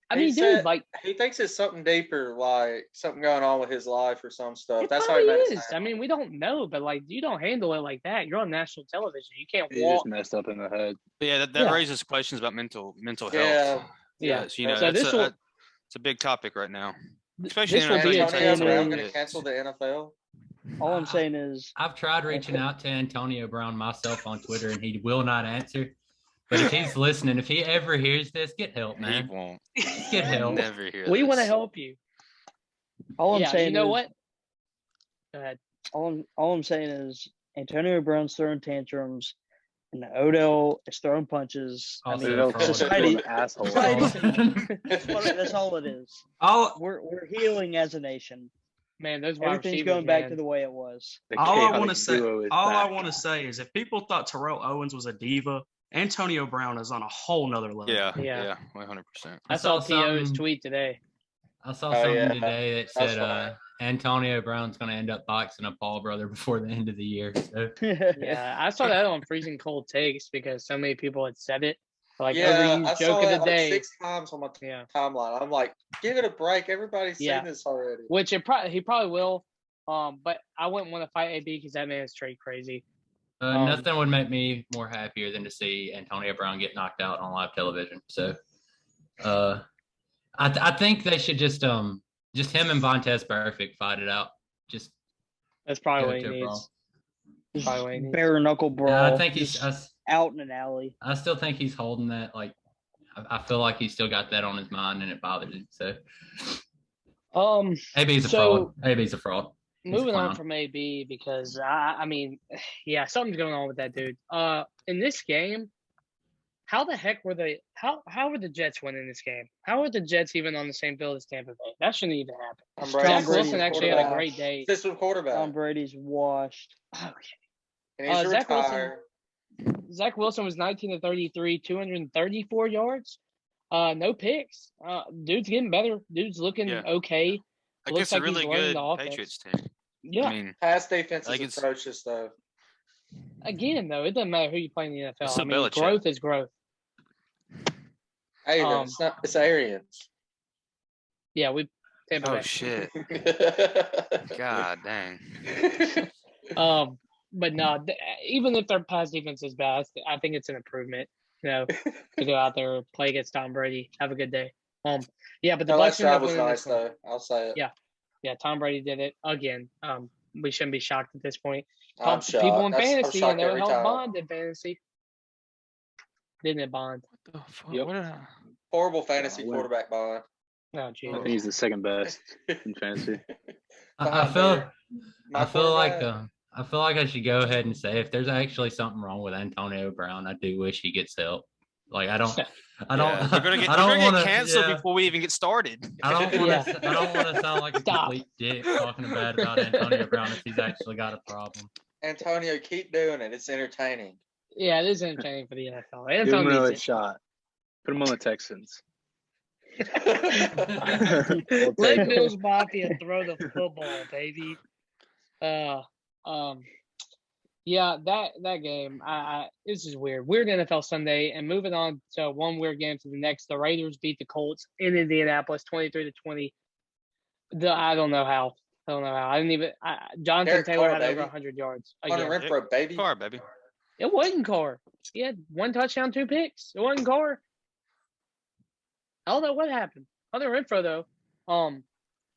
I He mean, said dude, like he thinks it's something deeper, like something going on with his life or some stuff. it That's how probably he made it is. I sound. mean, we don't know, but like you don't handle it like that. You're on national television. You can't He walk. just messed up in the head. But yeah, that Yeah. raises questions about mental health. Yeah. Yeah. So, you know, So it's a big topic right now, especially this in will until be you a take Antonio team it Brown in- going to cancel the NFL? All I'm saying is, I've tried reaching out to Antonio Brown myself on Twitter, and he will not answer. But if he's listening, if he ever hears this, get help, He man. won't. Get help. Never hear we want to this. help you. all I'm Yeah, saying you know is, what? Go ahead. all I'm saying is, Antonio Brown's throwing tantrums, and Odell is throwing punches. I Also mean, a Odell fraud. just society- an asshole. that's all it is. Um, We're healing as a nation. man, those wide Everything's receivers, going back man. to the way it was. The All I chaotic want to say, duo is all I back. want to say is, if people thought Terrell Owens was a diva, Antonio Brown is on a whole nother level. Yeah, Yeah. yeah, 100%. I saw T.O.'s tweet today. I saw Oh, something yeah. today that That's said funny. Antonio Brown's going to end up boxing a Paul brother before the end of the year. So. Yeah, I saw that on Freezing Cold Takes because so many people had said it. Like Yeah, overused I joke saw of the that like day. 6 times on my Yeah, timeline. I'm like, give it a break. Everybody's Yeah. seen this already. which he probably will. But I wouldn't want to fight AB because that man is straight crazy. Nothing would make me more happier than to see Antonio Brown get knocked out on live television. So, I think they should just him and Vontaze Perfect fight it out. Just That's probably go what he to a needs. brawl. Probably what he needs. Bare knuckle brawl. Yeah, I think he's. just out in an alley. I still think he's holding that. Like, I feel like he's still got that on his mind, and it bothers him. So, AB's a fraud. AB's a fraud. He's a Moving on clown. from AB because I mean, yeah, something's going on with that dude. In this game, how the heck were they? How were the Jets winning this game? How were the Jets even on the same field as Tampa Bay? That shouldn't even happen. Tom Brady. Zach Brady, Wilson actually had a quarterback. great day. System quarterback. Tom Brady's washed. Okay. And he's Zach Wilson- retired. Zach Wilson was 19 to 33, 234 yards. No picks. Dude's getting better. Dude's looking Yeah. okay. Looks Against a like he's really learning good the offense. Patriots team. Yeah. I mean, Pass defense Like is it's- atrocious, though. Again, though, it doesn't matter who you play in the NFL. It's I a mean, Belichick. growth is growth. Aiden, it's Arians. Yeah, we Tampa oh Bay. shit. God dang. But no, even if their pass defense is bad, I think it's an improvement. You know, to go out there, play against Tom Brady, have a good day. Yeah, but the The Bucks last ended up drive was winning nice, this one. though. I'll say it. Yeah, Tom Brady did it again. We shouldn't be shocked at this point. I'm People shocked. in I'm fantasy, shocked and they every helped time. Bond in fantasy. Didn't it, Bond? The fuck? Yep. What did I- Horrible fantasy win. quarterback bond. Oh, I geez. think he's the second best in fantasy. I feel. My I feel like quarterback. I feel like I should go ahead and say if there's actually something wrong with Antonio Brown, I do wish he gets help. Like I don't. Yeah, we're gonna get, I don't we're gonna wanna- get canceled yeah. before we even get started. I don't want Yeah. to. I don't want to sound like a Stop. complete dick talking bad about Antonio Brown if he's actually got a problem. Antonio, keep doing it. It's entertaining. Yeah, it is entertaining for the NFL. Give him NFL another needs it. shot. Put him on the Texans. Let We'll take him. Bills Mafia throw the football, baby. Yeah, that game. This is weird. Weird NFL Sunday, and moving on to one weird game to the next. The Raiders beat the Colts in Indianapolis, 23-20. I don't know how. I didn't even. Jonathan Derek Taylor Carr, had over baby. 100 yards. Hunter Again. Renfro, baby. Car, baby. It wasn't Carr. He had 1 touchdown, 2 picks. It wasn't Carr. I don't know what happened. Hunter Renfro, though,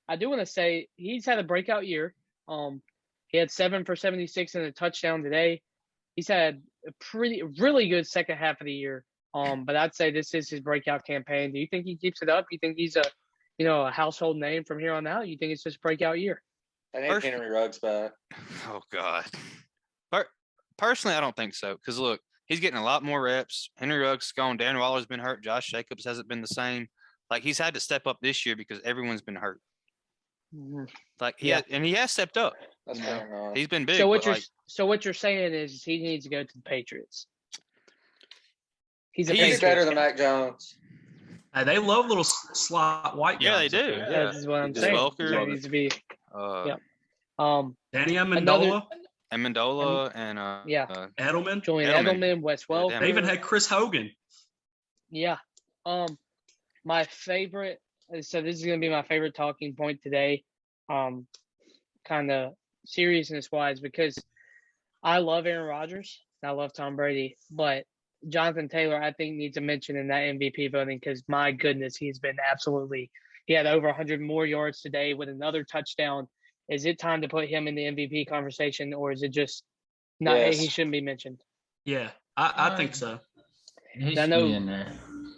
I do want to say he's had a breakout year. He had 7 for 76 and a touchdown today. He's had a really good second half of the year. But I'd say this is his breakout campaign. Do you think he keeps it up? You think he's a household name from here on out? You think it's just breakout year? They need First- Henry Ruggs back. Oh God. Personally, I don't think so. Because look, he's getting a lot more reps. Henry Ruggs is gone. Darren Waller's been hurt. Josh Jacobs hasn't been the same. Like he's had to step up this year because everyone's been hurt. Like he Yeah. and he has stepped up. That's You know, fair enough. He's been big. So but, what you're saying is he needs to go to the Patriots. He's a He's He's Patriots better than guy. Mac Jones. Hey, they love little slot white guys. Yeah, they up do. there. This is what I'm Just saying. Welker. So he needs to be. Uh, Yep. Danny Another- Amendola. Amendola and Edelman. Julian Edelman. Edelman, Wes Welker. They even had Chris Hogan. Yeah. My favorite. So this is gonna be my favorite talking point today. Kind of seriousness wise, because I love Aaron Rodgers. I love Tom Brady, but Jonathan Taylor, I think, needs a mention in that MVP voting because my goodness, he's been absolutely. He had over 100 more yards today with another touchdown. Is it time to put him in the MVP conversation, or is it just not? Yes. He shouldn't be mentioned. Yeah, I think so. He I should know- be in there.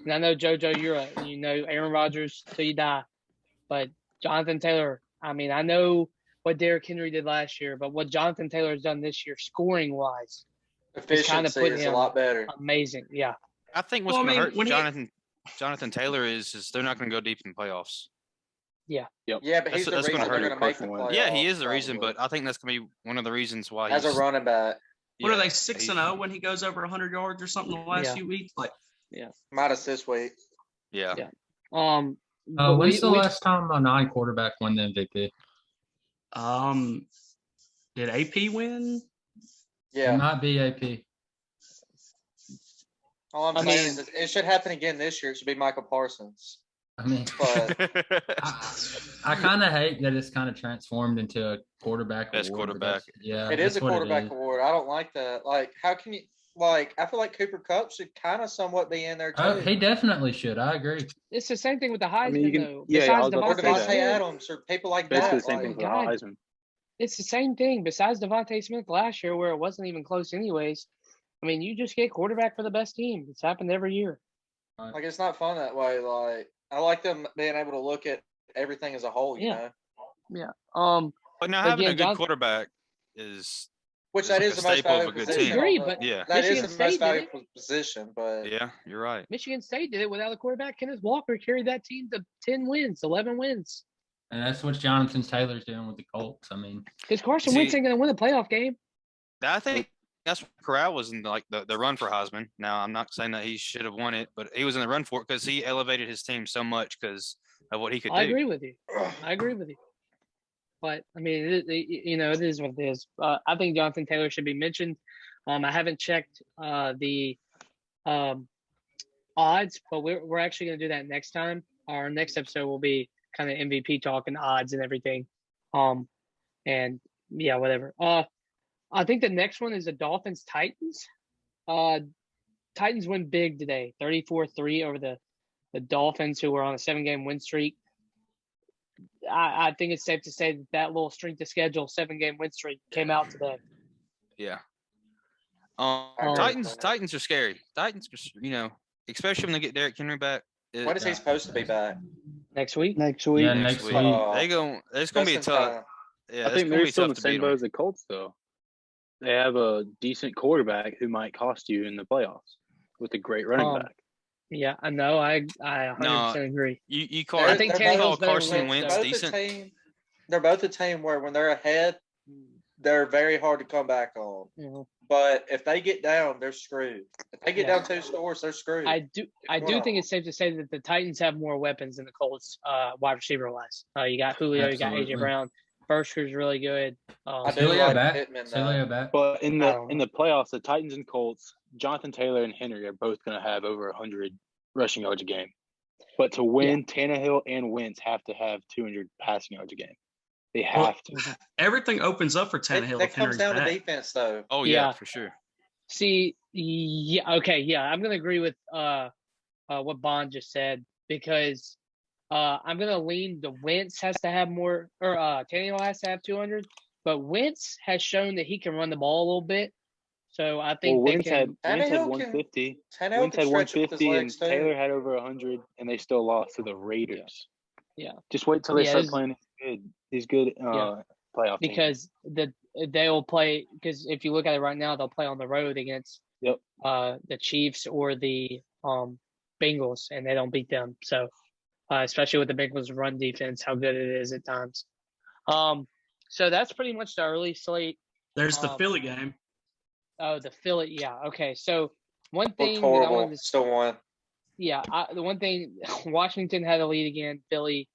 And I know Jojo, you know Aaron Rodgers till you die, but Jonathan Taylor. I mean, I know what Derrick Henry did last year, but what Jonathan Taylor has done this year, scoring wise, Efficiency put is a him- lot better. amazing. Yeah, I think what's Well, I going to mean, hurt when he- Jonathan Taylor is they're not going to go deep in playoffs. Yeah, but That's- he's the that's gonna reason hurt they're him going to make the personally. playoffs. Yeah, he is the reason, probably. but I think that's going to be one of the reasons why As a he's running back, What are yeah, they 6-0 when he goes over 100 yards or something the last Yeah. few weeks? Like, minus this week. Yeah. Yeah. But When's the last time a non-quarterback won the MVP? did AP win? It Yeah. might be AP. All I'm I saying mean- is it should happen again this year. It should be Michael Parsons. I mean, But I kind of hate that it's kind of transformed into a quarterback Best award, but quarterback. Yeah, it is a that's what quarterback is. award. I don't like that. Like, how can you? Like, I feel like Cooper Kupp should kind of somewhat be in there too. Oh, he definitely should. I agree. it's the same thing with the Heisman, mean, you can- though. yeah, I Besides was about or to say Devontae that. Devontae Smith, Adams or people like Basically that. the same like- thing for God. Heisman. it's the same thing. Besides Devontae Smith last year, where it wasn't even close, anyways. I mean, you just get quarterback for the best team. It's happened every year. Like, it's not fun that way. Like, I like them being able to look at everything as a whole. You Yeah. know, But now But having again, a good Jonathan- quarterback is which It's that like is a the most staple of a valuable good position. team. Agree, but yeah. That is Michigan the State most did it. valuable position. But Yeah, you're right. Michigan State did it without a quarterback. Kenneth Walker carried that team to 10 wins, 11 wins. And that's what Jonathan Taylor's doing with the Colts. I mean, Because Carson See- Wentz ain't going to win a playoff game. I think that's what Corral was in the run for Heisman. Now I'm not saying that he should have won it, but he was in the run for it because he elevated his team so much because of what he could I do. agree with you. I agree with you. But I mean, it is what it is. I think Jonathan Taylor should be mentioned. I haven't checked the odds, but we're actually going to do that next time. Our next episode will be kind of MVP talk and odds and everything. And yeah, whatever. I think the next one is the Dolphins Titans. Titans win big today, 34-3 over the Dolphins, who were on a 7-game win streak. I think it's safe to say that little strength of schedule 7-game win streak came out today. Yeah. agree. Titans are scary. Titans, especially when they get Derrick Henry back. when is he supposed to be back? Next week, Next week. Yeah, Next next week. week. It's gonna be a Just in tough. time. Yeah, I it's think gonna they're be still in tough the to beat same boat 'em. as the Colts, though. They have a decent quarterback who might cost you in the playoffs with a great running Um, back. yeah, I know. I 100% agree. You call I think They're Tannehill's both- better Carson than Wentz Wentz, both a decent. team- They're both a team where when they're ahead, they're very hard to come back on. Mhm. But if they get down, they're screwed. If they get Yeah. down 2 scores, they're screwed. I do think it's safe to say that the Titans have more weapons than the Colts, wide receiver wise. You got Julio, you got AJ Absolutely. Brown. Bershker's really good. I do Julio like back. Pittman, though. Julio back. But in I the don't in the playoffs, the Titans and Colts, Jonathan Taylor and Henry are both going to have over 100 rushing yards a game. But to win, Tannehill and Wentz have to have 200 passing yards a game. They have to. Everything opens up for Tannehill. That if comes Henry's down to back. defense, though. Oh yeah, Yeah. for sure. See, yeah, okay, yeah, I'm gonna agree with what Bond just said because I'm gonna lean the Wentz has to have more, or Tannehill has to have 200, but Wentz has shown that he can run the ball a little bit, so I think Well, they Wentz can. had Tannehill can- 150. Tannehill Wentz can had stretch it with his 150, and legs, too. Taylor had over 100, and they still lost to the Raiders. Yeah. Just wait till they Yeah, start it's- playing these good playoff teams. Because they'll play, because if you look at it right now, they'll play on the road against Yep. the Chiefs or the Bengals, and they don't beat them. So especially with the Bengals run defense, how good it is at times. So that's pretty much the early slate. There's the Um, Philly game. Oh, the Philly, yeah. Okay, so one Looked thing that I horrible. wanted to Still won. yeah, the one thing, Washington had a lead again. Philly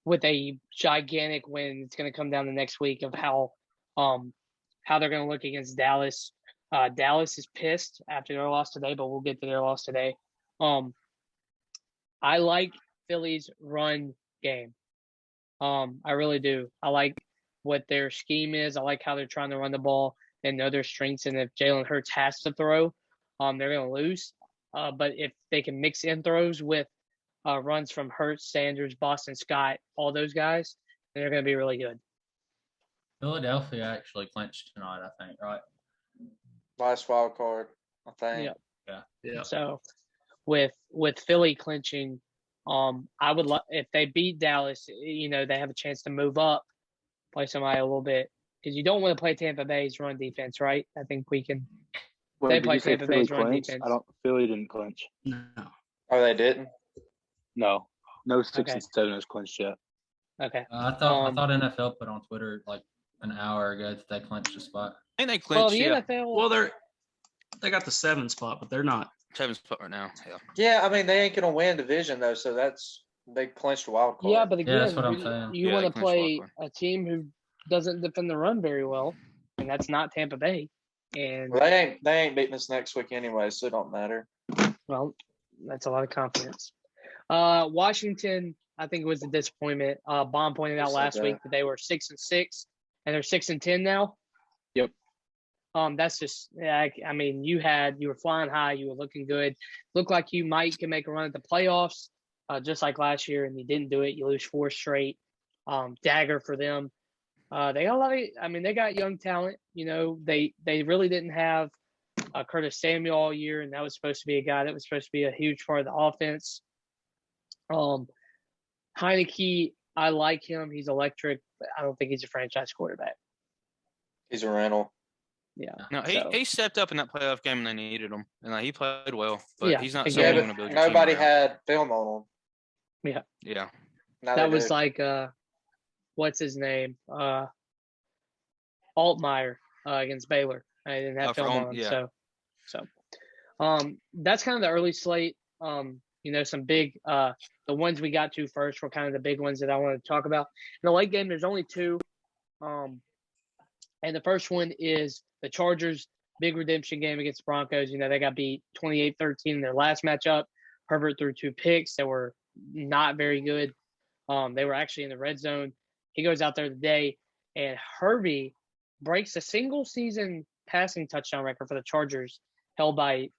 with a gigantic win. It's going to come down the next week of how how they're going to look against Dallas. Dallas is pissed after their loss today, but we'll get to their loss today. I like Philly's run game. I really do. I like what their scheme is. I like how they're trying to run the ball and know their strengths. And if Jalen Hurts has to throw, they're going to lose. But if they can mix in throws with runs from Hurts, Sanders, Boston Scott, all those guys, then they're going to be really good. Philadelphia actually clinched tonight, I think, right? Last wild card, I think. Yeah. So with Philly clinching, I would if they beat Dallas, they have a chance to move up, play somebody a little bit, because you don't want to play Tampa Bay's run defense, right? I think we can. Wait, They did play you say Tampa Philly Bay's run clinched? defense. Philly didn't clinch. No. Oh, they didn't? No 6 Okay. and 7 has clinched yet. Okay. I thought NFL put on Twitter like an hour ago that they clinched the spot. I think they Well, clinched. the NFL. Well, they got the 7 spot, but they're not. 7 spot right now. Yeah. Yeah, I mean, they ain't going to win division, though, so they clinched a wild card. Yeah, but again, that's what I'm saying. you Yeah, want they to clinched play wild a team who doesn't defend the run very well, and that's not Tampa Bay. And Well, they ain't beating us next week anyway, so it don't matter. well, that's a lot of confidence. Washington, I think, was a disappointment. Bond pointed out last week that they were 6-6, and they're 6-10 now. Yep. That's just, I mean, you were flying high, you were looking good, looked like you can make a run at the playoffs, just like last year, and you didn't do it. You lose 4 straight. Dagger for them. They got they got young talent. They really didn't have Curtis Samuel all year, and that was supposed to be a guy that was supposed to be a huge part of the offense. Heineke, I like him. He's electric, but I don't think he's a franchise quarterback. He's a rental. Yeah. No, he stepped up in that playoff game and they needed him, and he played well. But Yeah, he's not exactly. someone Yeah, you want but to build your team nobody around. had film on him. Yeah. Now That they was do. like what's his name? Altmaier against Baylor. I didn't have film on him. yeah. So that's kind of the early slate. Some big the ones we got to first were kind of the big ones that I want to talk about. In the late game, there's only 2. And the first one is the Chargers' big redemption game against the Broncos. They got beat 28-13 in their last matchup. Herbert threw 2 picks that were not very good. They were actually in the red zone. He goes out there today, and Herbie breaks a single season passing touchdown record for the Chargers, held by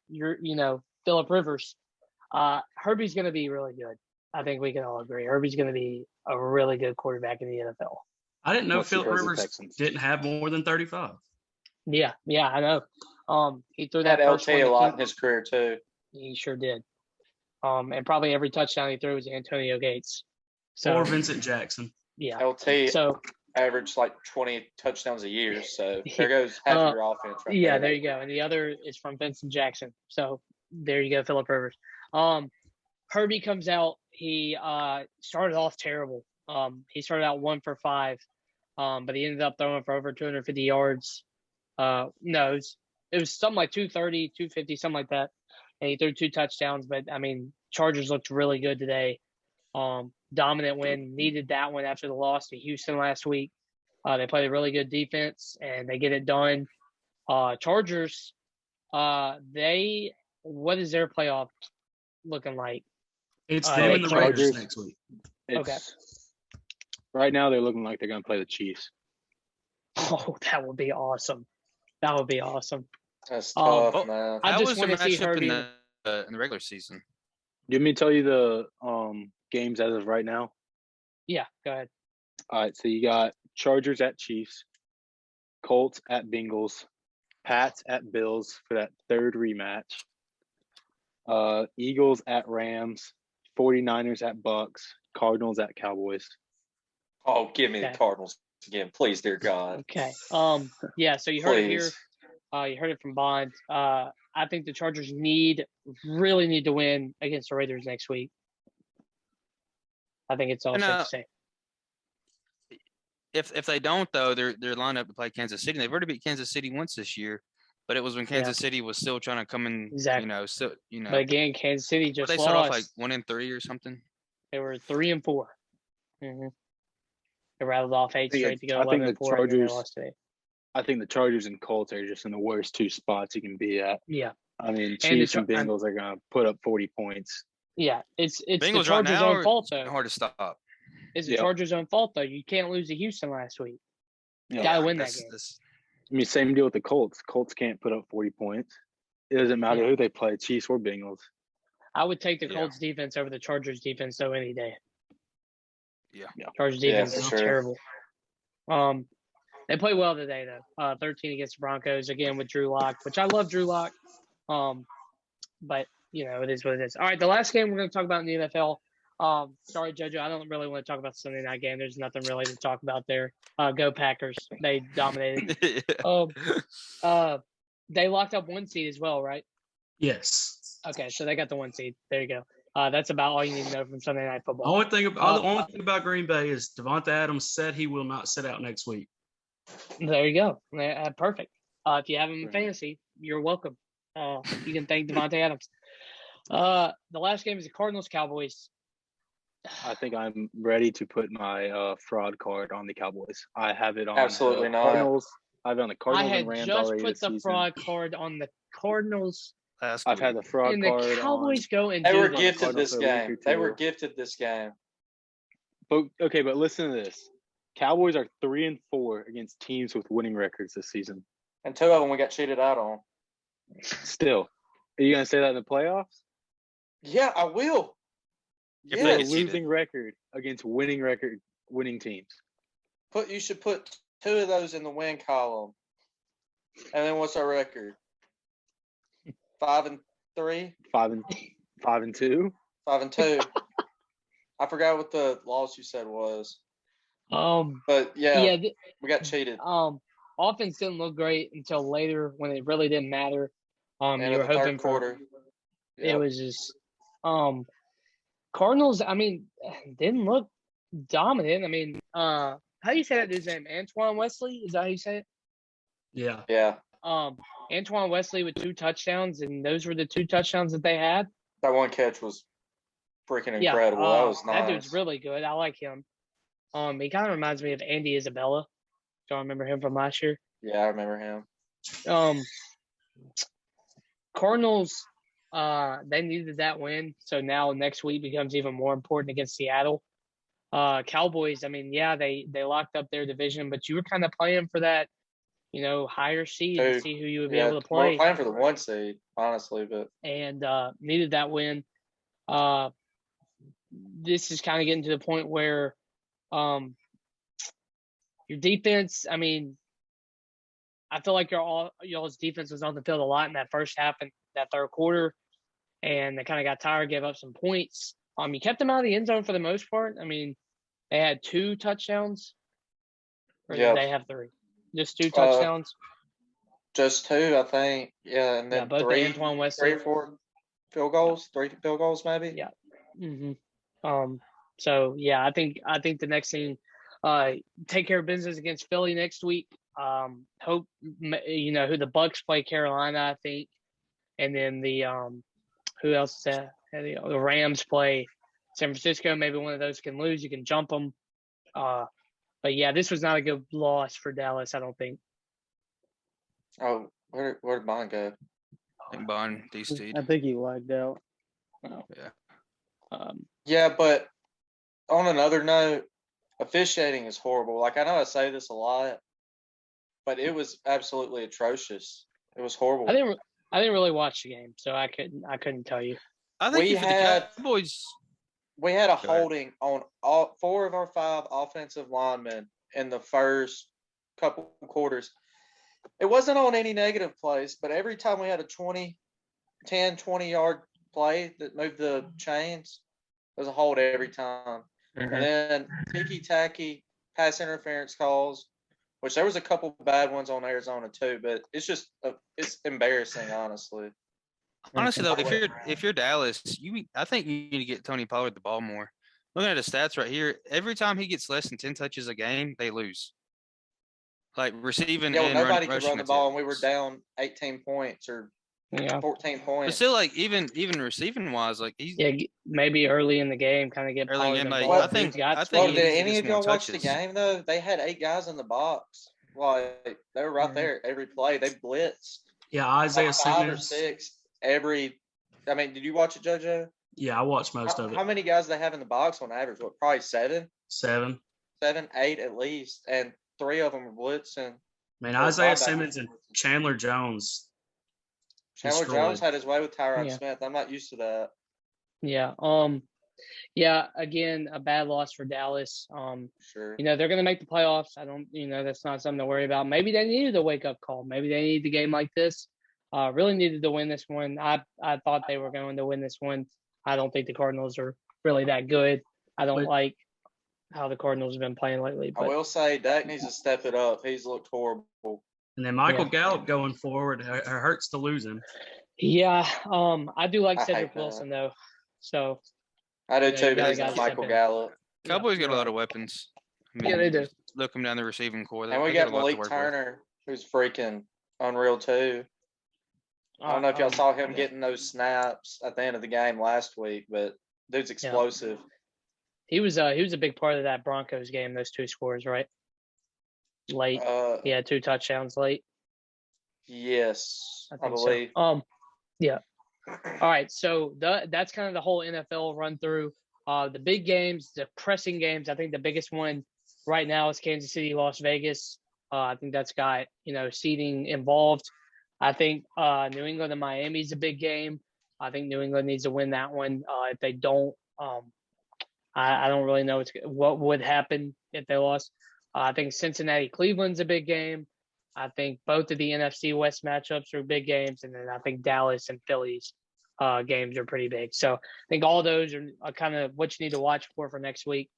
Phillip Rivers. Herbie's going to be really good. I think we can all agree. Herbie's going to be a really good quarterback in the NFL. I didn't know Once he Philip goes to Rivers Texans. didn't have more than 35. Yeah, I know. He threw Had that first LT one. a lot in his career, too. He sure did. And probably every touchdown he threw was Antonio Gates. So Or Vincent Jackson. yeah. LT So averaged like 20 touchdowns a year, so there goes half of your offense right yeah, there. there you go. And the other is from Vincent Jackson. So there you go, Phillip Rivers. Herbie comes out. He started off terrible. He started out 1 for 5, but he ended up throwing for over 250 yards. No, it was something like 230, 250, something like that. And he threw 2 touchdowns. But I mean, Chargers looked really good today. Dominant win. Needed that one after the loss to Houston last week. They played a really good defense and they get it done. Chargers, what is their playoff looking like? It's them and the Chargers. Raiders next week. Okay. Right now, they're looking like they're going to play the Chiefs. Oh, that would be awesome. That would be awesome. That's tough, Oh, man. I How just was the want to see matchup Herbie. in the regular season? Do you want me to tell you the games as of right now? Yeah, go ahead. All right, so you got Chargers at Chiefs, Colts at Bengals, Pats at Bills for that 3rd rematch, Eagles at Rams, 49ers at Bucks, Cardinals at Cowboys. Oh, give me Okay. the Cardinals again, please, dear God. Okay. Yeah, so you heard it here. Please. You heard it from Bond. I think the Chargers really need to win against the Raiders next week. I think it's all And, safe to say. If they don't though, they're lined up to play Kansas City. They've already beat Kansas City once this year, but it was when Kansas City was still trying to come in. Exactly. But again, Kansas City just they lost. start off like 1-3 or something. They were 3-4. Mm-hmm. They rattled off 8 straight to go I think 11-4. the and then they Chargers- lost today. I think the Chargers and Colts are just in the worst two spots you can be at. Yeah. I mean, Chiefs and Bengals are going to put up 40 points. Yeah, it's Bengals the Chargers' right now own fault, though. hard to stop. It's the Chargers' own fault, though. You can't lose to Houston last week. You Yeah, got to win that game. I mean, same deal with the Colts. Colts can't put up 40 points. It doesn't matter who they play, Chiefs or Bengals. I would take the Colts defense over the Chargers defense, though, any day. Yeah. Chargers defense is terrible. They played well today, though. 13 against the Broncos, again, with Drew Lock, which I love Drew Lock. But, it is what it is. All right, the last game we're going to talk about in the NFL. Sorry, Jojo, I don't really want to talk about the Sunday night game. There's nothing really to talk about there. Go Packers. They dominated. They locked up 1 seed as well, right? Yes. Okay, so they got the 1 seed. There you go. That's about all you need to know from Sunday Night Football. The only thing about Green Bay is Devonta Adams said he will not sit out next week. There you go. Perfect. If you have him in fantasy, you're welcome. You can thank Devonta Adams. The last game is the Cardinals-Cowboys. I think I'm ready to put my fraud card on the Cowboys. I have it on Absolutely not. Cardinals. I have it on the Cardinals and Rams already. I had just put the fraud card on the Cardinals. I've had the fraud and card. The Cowboys go and they were gifted this game. They were gifted this game. But listen to this. Cowboys are 3-4 against teams with winning records this season. And 2 of them we got cheated out on. Still. Are you gonna say that in the playoffs? Yeah, I will. Yeah, a losing record against winning teams. You should put 2 of those in the win column. And then what's our record? 5-3? 5-2. 5-2. I forgot what the loss you said was. But we got cheated. Offense didn't look great until later when it really didn't matter. You were hoping third quarter. It was just Cardinals. I mean, didn't look dominant. I mean, how do you say that dude's name? Antoine Wesley? Is that how you say it? Yeah. Yeah. Antoine Wesley with 2 touchdowns, and those were the 2 touchdowns that they had. That one catch was freaking incredible. That was nice. That dude's really good. I like him. He kind of reminds me of Andy Isabella. Do I remember him from last year? Yeah, I remember him. Cardinals, they needed that win, so now next week becomes even more important against Seattle. Cowboys, I mean, they locked up their division, but you were kind of playing for that, higher seed to see who you would be able to play. We were playing for the 1 seed, honestly, and needed that win. This is kind of getting to the point where your defense, I mean, I feel like y'all's defense was on the field a lot in that first half and that third quarter, and they kind of got tired, gave up some points. You kept them out of the end zone for the most part. I mean, they had 2 touchdowns. Or did they have 3? Just 2 touchdowns? Just 2, I think. Yeah, and then both 3, Antoine Wesley. 3 or 4 field goals. 3 field goals, maybe. Yeah. Mm-hmm. So I think the next thing, take care of business against Philly next week. Hope who the Bucks play Carolina, I think, and then the who else is that? The Rams play San Francisco. Maybe one of those can lose. You can jump them. But this was not a good loss for Dallas, I don't think. Oh, where did Bond go? I think Bond DC'd. I think he lagged out. Yeah, but on another note, officiating is horrible. Like, I know I say this a lot, but it was absolutely atrocious. It was horrible. I didn't really watch the game, so I couldn't tell you. I think the Cowboys. We had a holding on all 4 of our 5 offensive linemen in the first couple quarters. It wasn't on any negative plays, but every time we had a 20-yard play that moved the chains, there was a hold every time. Mm-hmm. And then ticky-tacky pass interference calls, which there was a couple bad ones on Arizona too, but it's just it's embarrassing, honestly. Honestly, though, if you're Dallas, I think you need to get Tony Pollard the ball more. Looking at the stats right here, every time he gets less than 10 touches a game, they lose. Like receiving and nobody could rushing run the ball, and we were down 18 points or 14 points. But still, like even receiving wise, like maybe early in the game, kind of get early in the game. I think did any of y'all watch the game though? They had 8 guys in the box. Like they were right there every play. They blitzed. Yeah, Isaiah Like 5 or Simmons. 6 every. I mean, did you watch it, Jojo? Yeah, I watched most of it. How many guys they have in the box on average? What, probably 7? 7. 7, 8 at least, and 3 of them were blitzing. Man, Isaiah Simmons and Chandler Jones. Chandler Jones had his way with Tyron Yeah. Smith. I'm not used to that. Yeah. Yeah. Again, a bad loss for Dallas. Sure. They're going to make the playoffs. I don't. That's not something to worry about. Maybe they needed a wake up call. Maybe they needed a game like this. Really needed to win this one. I thought they were going to win this one. I don't think the Cardinals are really that good. I don't like how the Cardinals have been playing lately. But I will say Dak needs to step it up. He's looked horrible. And then Michael Gallup going forward, it hurts to lose him. Yeah, I do like I Cedric hate that. Wilson though. So I do too, you but he's gotta not Michael step in. Cowboys Cowboys got a lot of weapons. Yeah, they do. Look them down the receiving core. And we they got got a lot to Malik work with. Turner, who's freaking unreal too. I don't know if y'all saw him getting those snaps at the end of the game last week, but dude's explosive. He was a big part of that Broncos game. Those 2 scores, right? Late. He had 2 touchdowns late. Yes, I think believe. So. Yeah. All right. So that's kind of the whole NFL run through. The big games, the pressing games. I think the biggest one right now is Kansas City, Las Vegas. I think that's got seeding involved. I think New England and Miami is a big game. I think New England needs to win that one. If they don't, I don't really know what would happen if they lost. I think Cincinnati, Cleveland's a big game. I think both of the NFC West matchups are big games, and then I think Dallas and Philly's games are pretty big. So I think all those are kind of what you need to watch for next week.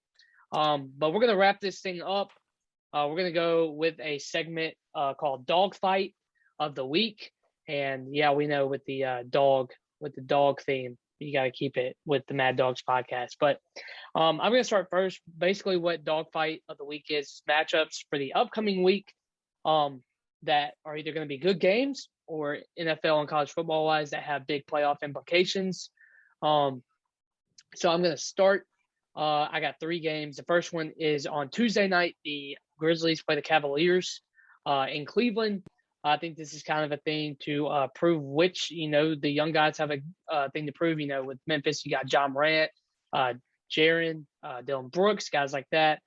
But we're going to wrap this thing up. We're going to go with a segment called Dawgfight of the Week. And yeah, we know with the dog theme, you got to keep it with the Mad Dawgs podcast. But I'm going to start first. Basically, what Dawgfight of the Week is matchups for the upcoming week that are either going to be good games or NFL and college football wise that have big playoff implications. So I'm going to start. I got 3 games. The first one is on Tuesday night. The Grizzlies play the Cavaliers in Cleveland. I think this is kind of a thing to prove which, the young guys have a thing to prove. With Memphis, you got John Morant, Jaren, Dylan Brooks, guys like that.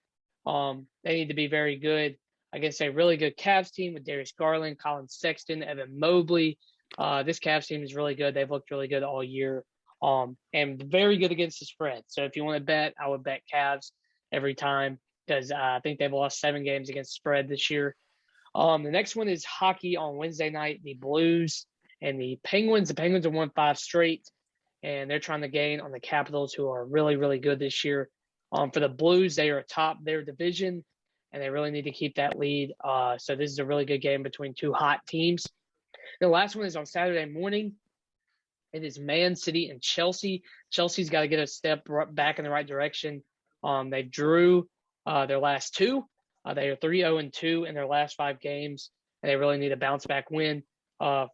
They need to be very good against a really good Cavs team with Darius Garland, Colin Sexton, Evan Mobley. This Cavs team is really good. They've looked really good all year and very good against the spread. So if you want to bet, I would bet Cavs every time because I think they've lost 7 games against the spread this year. The next one is hockey on Wednesday night. The Blues and the Penguins. The Penguins have won 5 straight, and they're trying to gain on the Capitals, who are really, really good this year. For the Blues, they are atop their division, and they really need to keep that lead. So this is a really good game between 2 hot teams. The last one is on Saturday morning. It is Man City and Chelsea. Chelsea's got to get a step back in the right direction. They drew their last 2. They are 3-0-2 in their last 5 games, and they really need a bounce back win.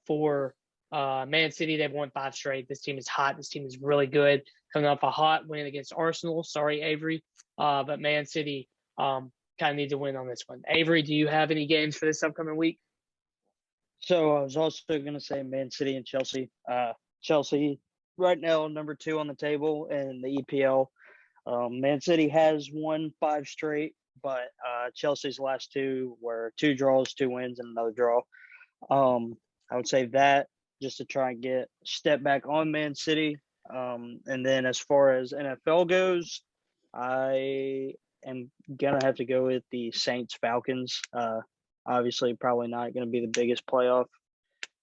For Man City, they've won 5 straight. This team is hot. This team is really good. Coming off a hot win against Arsenal. Sorry, Avery. But Man City kind of need to win on this one. Avery, do you have any games for this upcoming week? So I was also going to say Man City and Chelsea. Chelsea right now number 2 on the table in the EPL. Man City has won 5 straight, but Chelsea's last 2 were 2 draws, 2 wins, and another draw. I would say that just to try and get a step back on Man City. And then as far as NFL goes, I am going to have to go with the Saints-Falcons. Obviously, probably not going to be the biggest playoff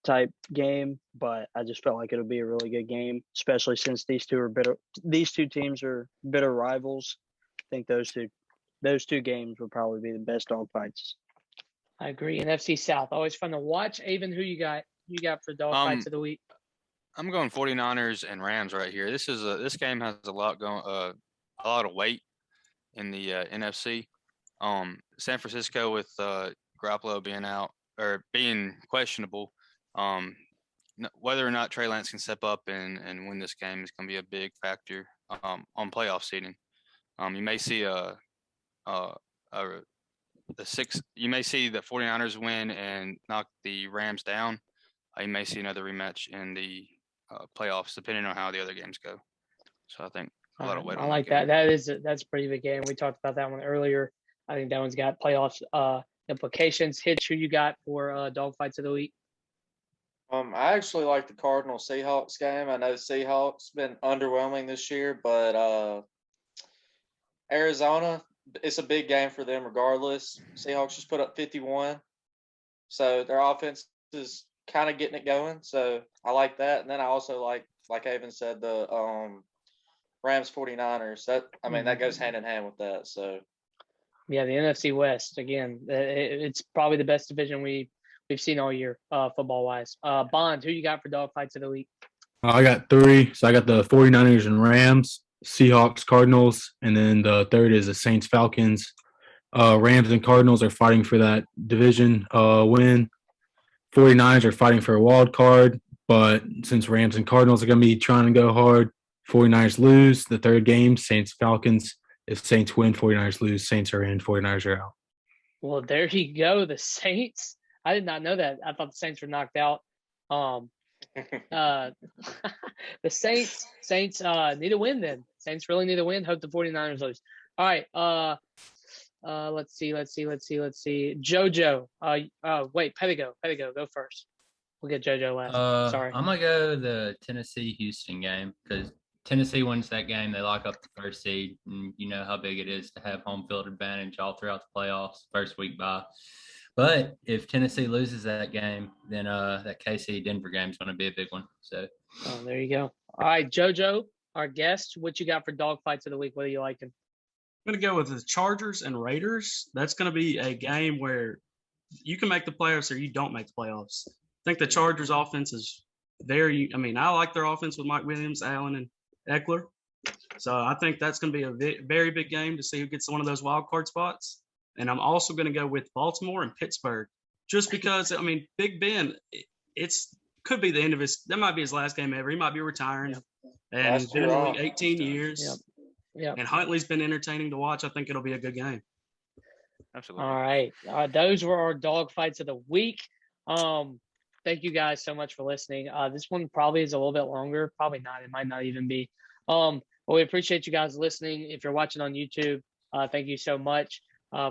type game, but I just felt like it'll be a really good game, especially since these two teams are bitter rivals. I think those two games would probably be the best dogfights. I agree. NFC South, always fun to watch. Avon, who you got? You got for dogfights of the week? I'm going 49ers and Rams right here. This game has a lot of weight in the NFC. San Francisco with Garoppolo being out or being questionable. Whether or not Trey Lance can step up and win this game is going to be a big factor on playoff seeding. You may see a you may see the 49ers win and knock the Rams down. You may see another rematch in the playoffs, depending on how the other games go. So I think a lot of weight on I like that. That's a pretty big game. We talked about that one earlier. I think that one's got playoffs implications. Hitch, who you got for Dawgfights of the week? I actually like the Cardinals Seahawks game. I know Seahawks been underwhelming this year, but Arizona, it's a big game for them regardless. Seahawks just put up 51, so their offense is kind of getting it going. So I like that, and then I also like Avon said, the Rams 49ers. That goes hand in hand with that. So yeah, the NFC West again. It's probably the best division we've seen all year, football wise. Bond, who you got for Dawgfights of the week? I got 3. So I got the 49ers and Rams, Seahawks, Cardinals, and then the third is the Saints, Falcons. Rams and Cardinals are fighting for that division win. 49ers are fighting for a wild card, but since Rams and Cardinals are going to be trying to go hard, 49ers lose the third game, Saints, Falcons. If Saints win, 49ers lose, Saints are in, 49ers are out. Well, there you go. The Saints. I did not know that. I thought the Saints were knocked out. The Saints need a win then. Saints really need a win. Hope the 49ers lose. All right. Let's see. Jojo. Wait, Pedigo, go first. We'll get Jojo last. Sorry. I'm gonna go the Tennessee-Houston game because Tennessee wins that game. They lock up the first seed, and you know how big it is to have home field advantage all throughout the playoffs, first week bye. But if Tennessee loses that game, then that KC Denver game is going to be a big one. So, there you go. All right, Jojo, our guest, what you got for Dawgfights of the week? What are you liking? I'm going to go with the Chargers and Raiders. That's going to be a game where you can make the playoffs or you don't make the playoffs. I think the Chargers offense is I like their offense with Mike Williams, Allen, and Eckler. So I think that's going to be a very big game to see who gets one of those wild card spots. And I'm also going to go with Baltimore and Pittsburgh, just because, Big Ben, could be the end of that might be his last game ever. He might be retiring. And he's been in the league 18 years. Yep. And Huntley's been entertaining to watch. I think it'll be a good game. Absolutely. All right. Those were our Dawgfights of the week. Thank you guys so much for listening. This one probably is a little bit longer. Probably not. It might not even be. But we appreciate you guys listening. If you're watching on YouTube, thank you so much.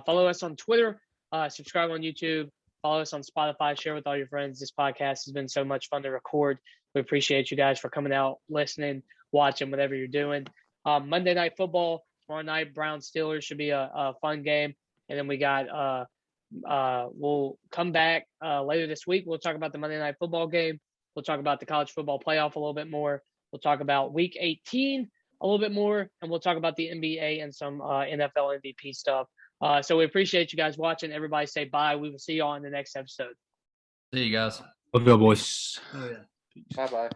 Follow us on Twitter, subscribe on YouTube, follow us on Spotify, share with all your friends. This podcast has been so much fun to record. We appreciate you guys for coming out, listening, watching, whatever you're doing. Monday Night Football, tomorrow night, Browns-Steelers should be a fun game. And then we got we'll come back later this week. We'll talk about the Monday Night Football game. We'll talk about the college football playoff a little bit more. We'll talk about Week 18 a little bit more, and we'll talk about the NBA and some NFL MVP stuff. So we appreciate you guys watching. Everybody say bye. We will see you all in the next episode. see you guys. Love you, boys. Oh, yeah. Bye-bye.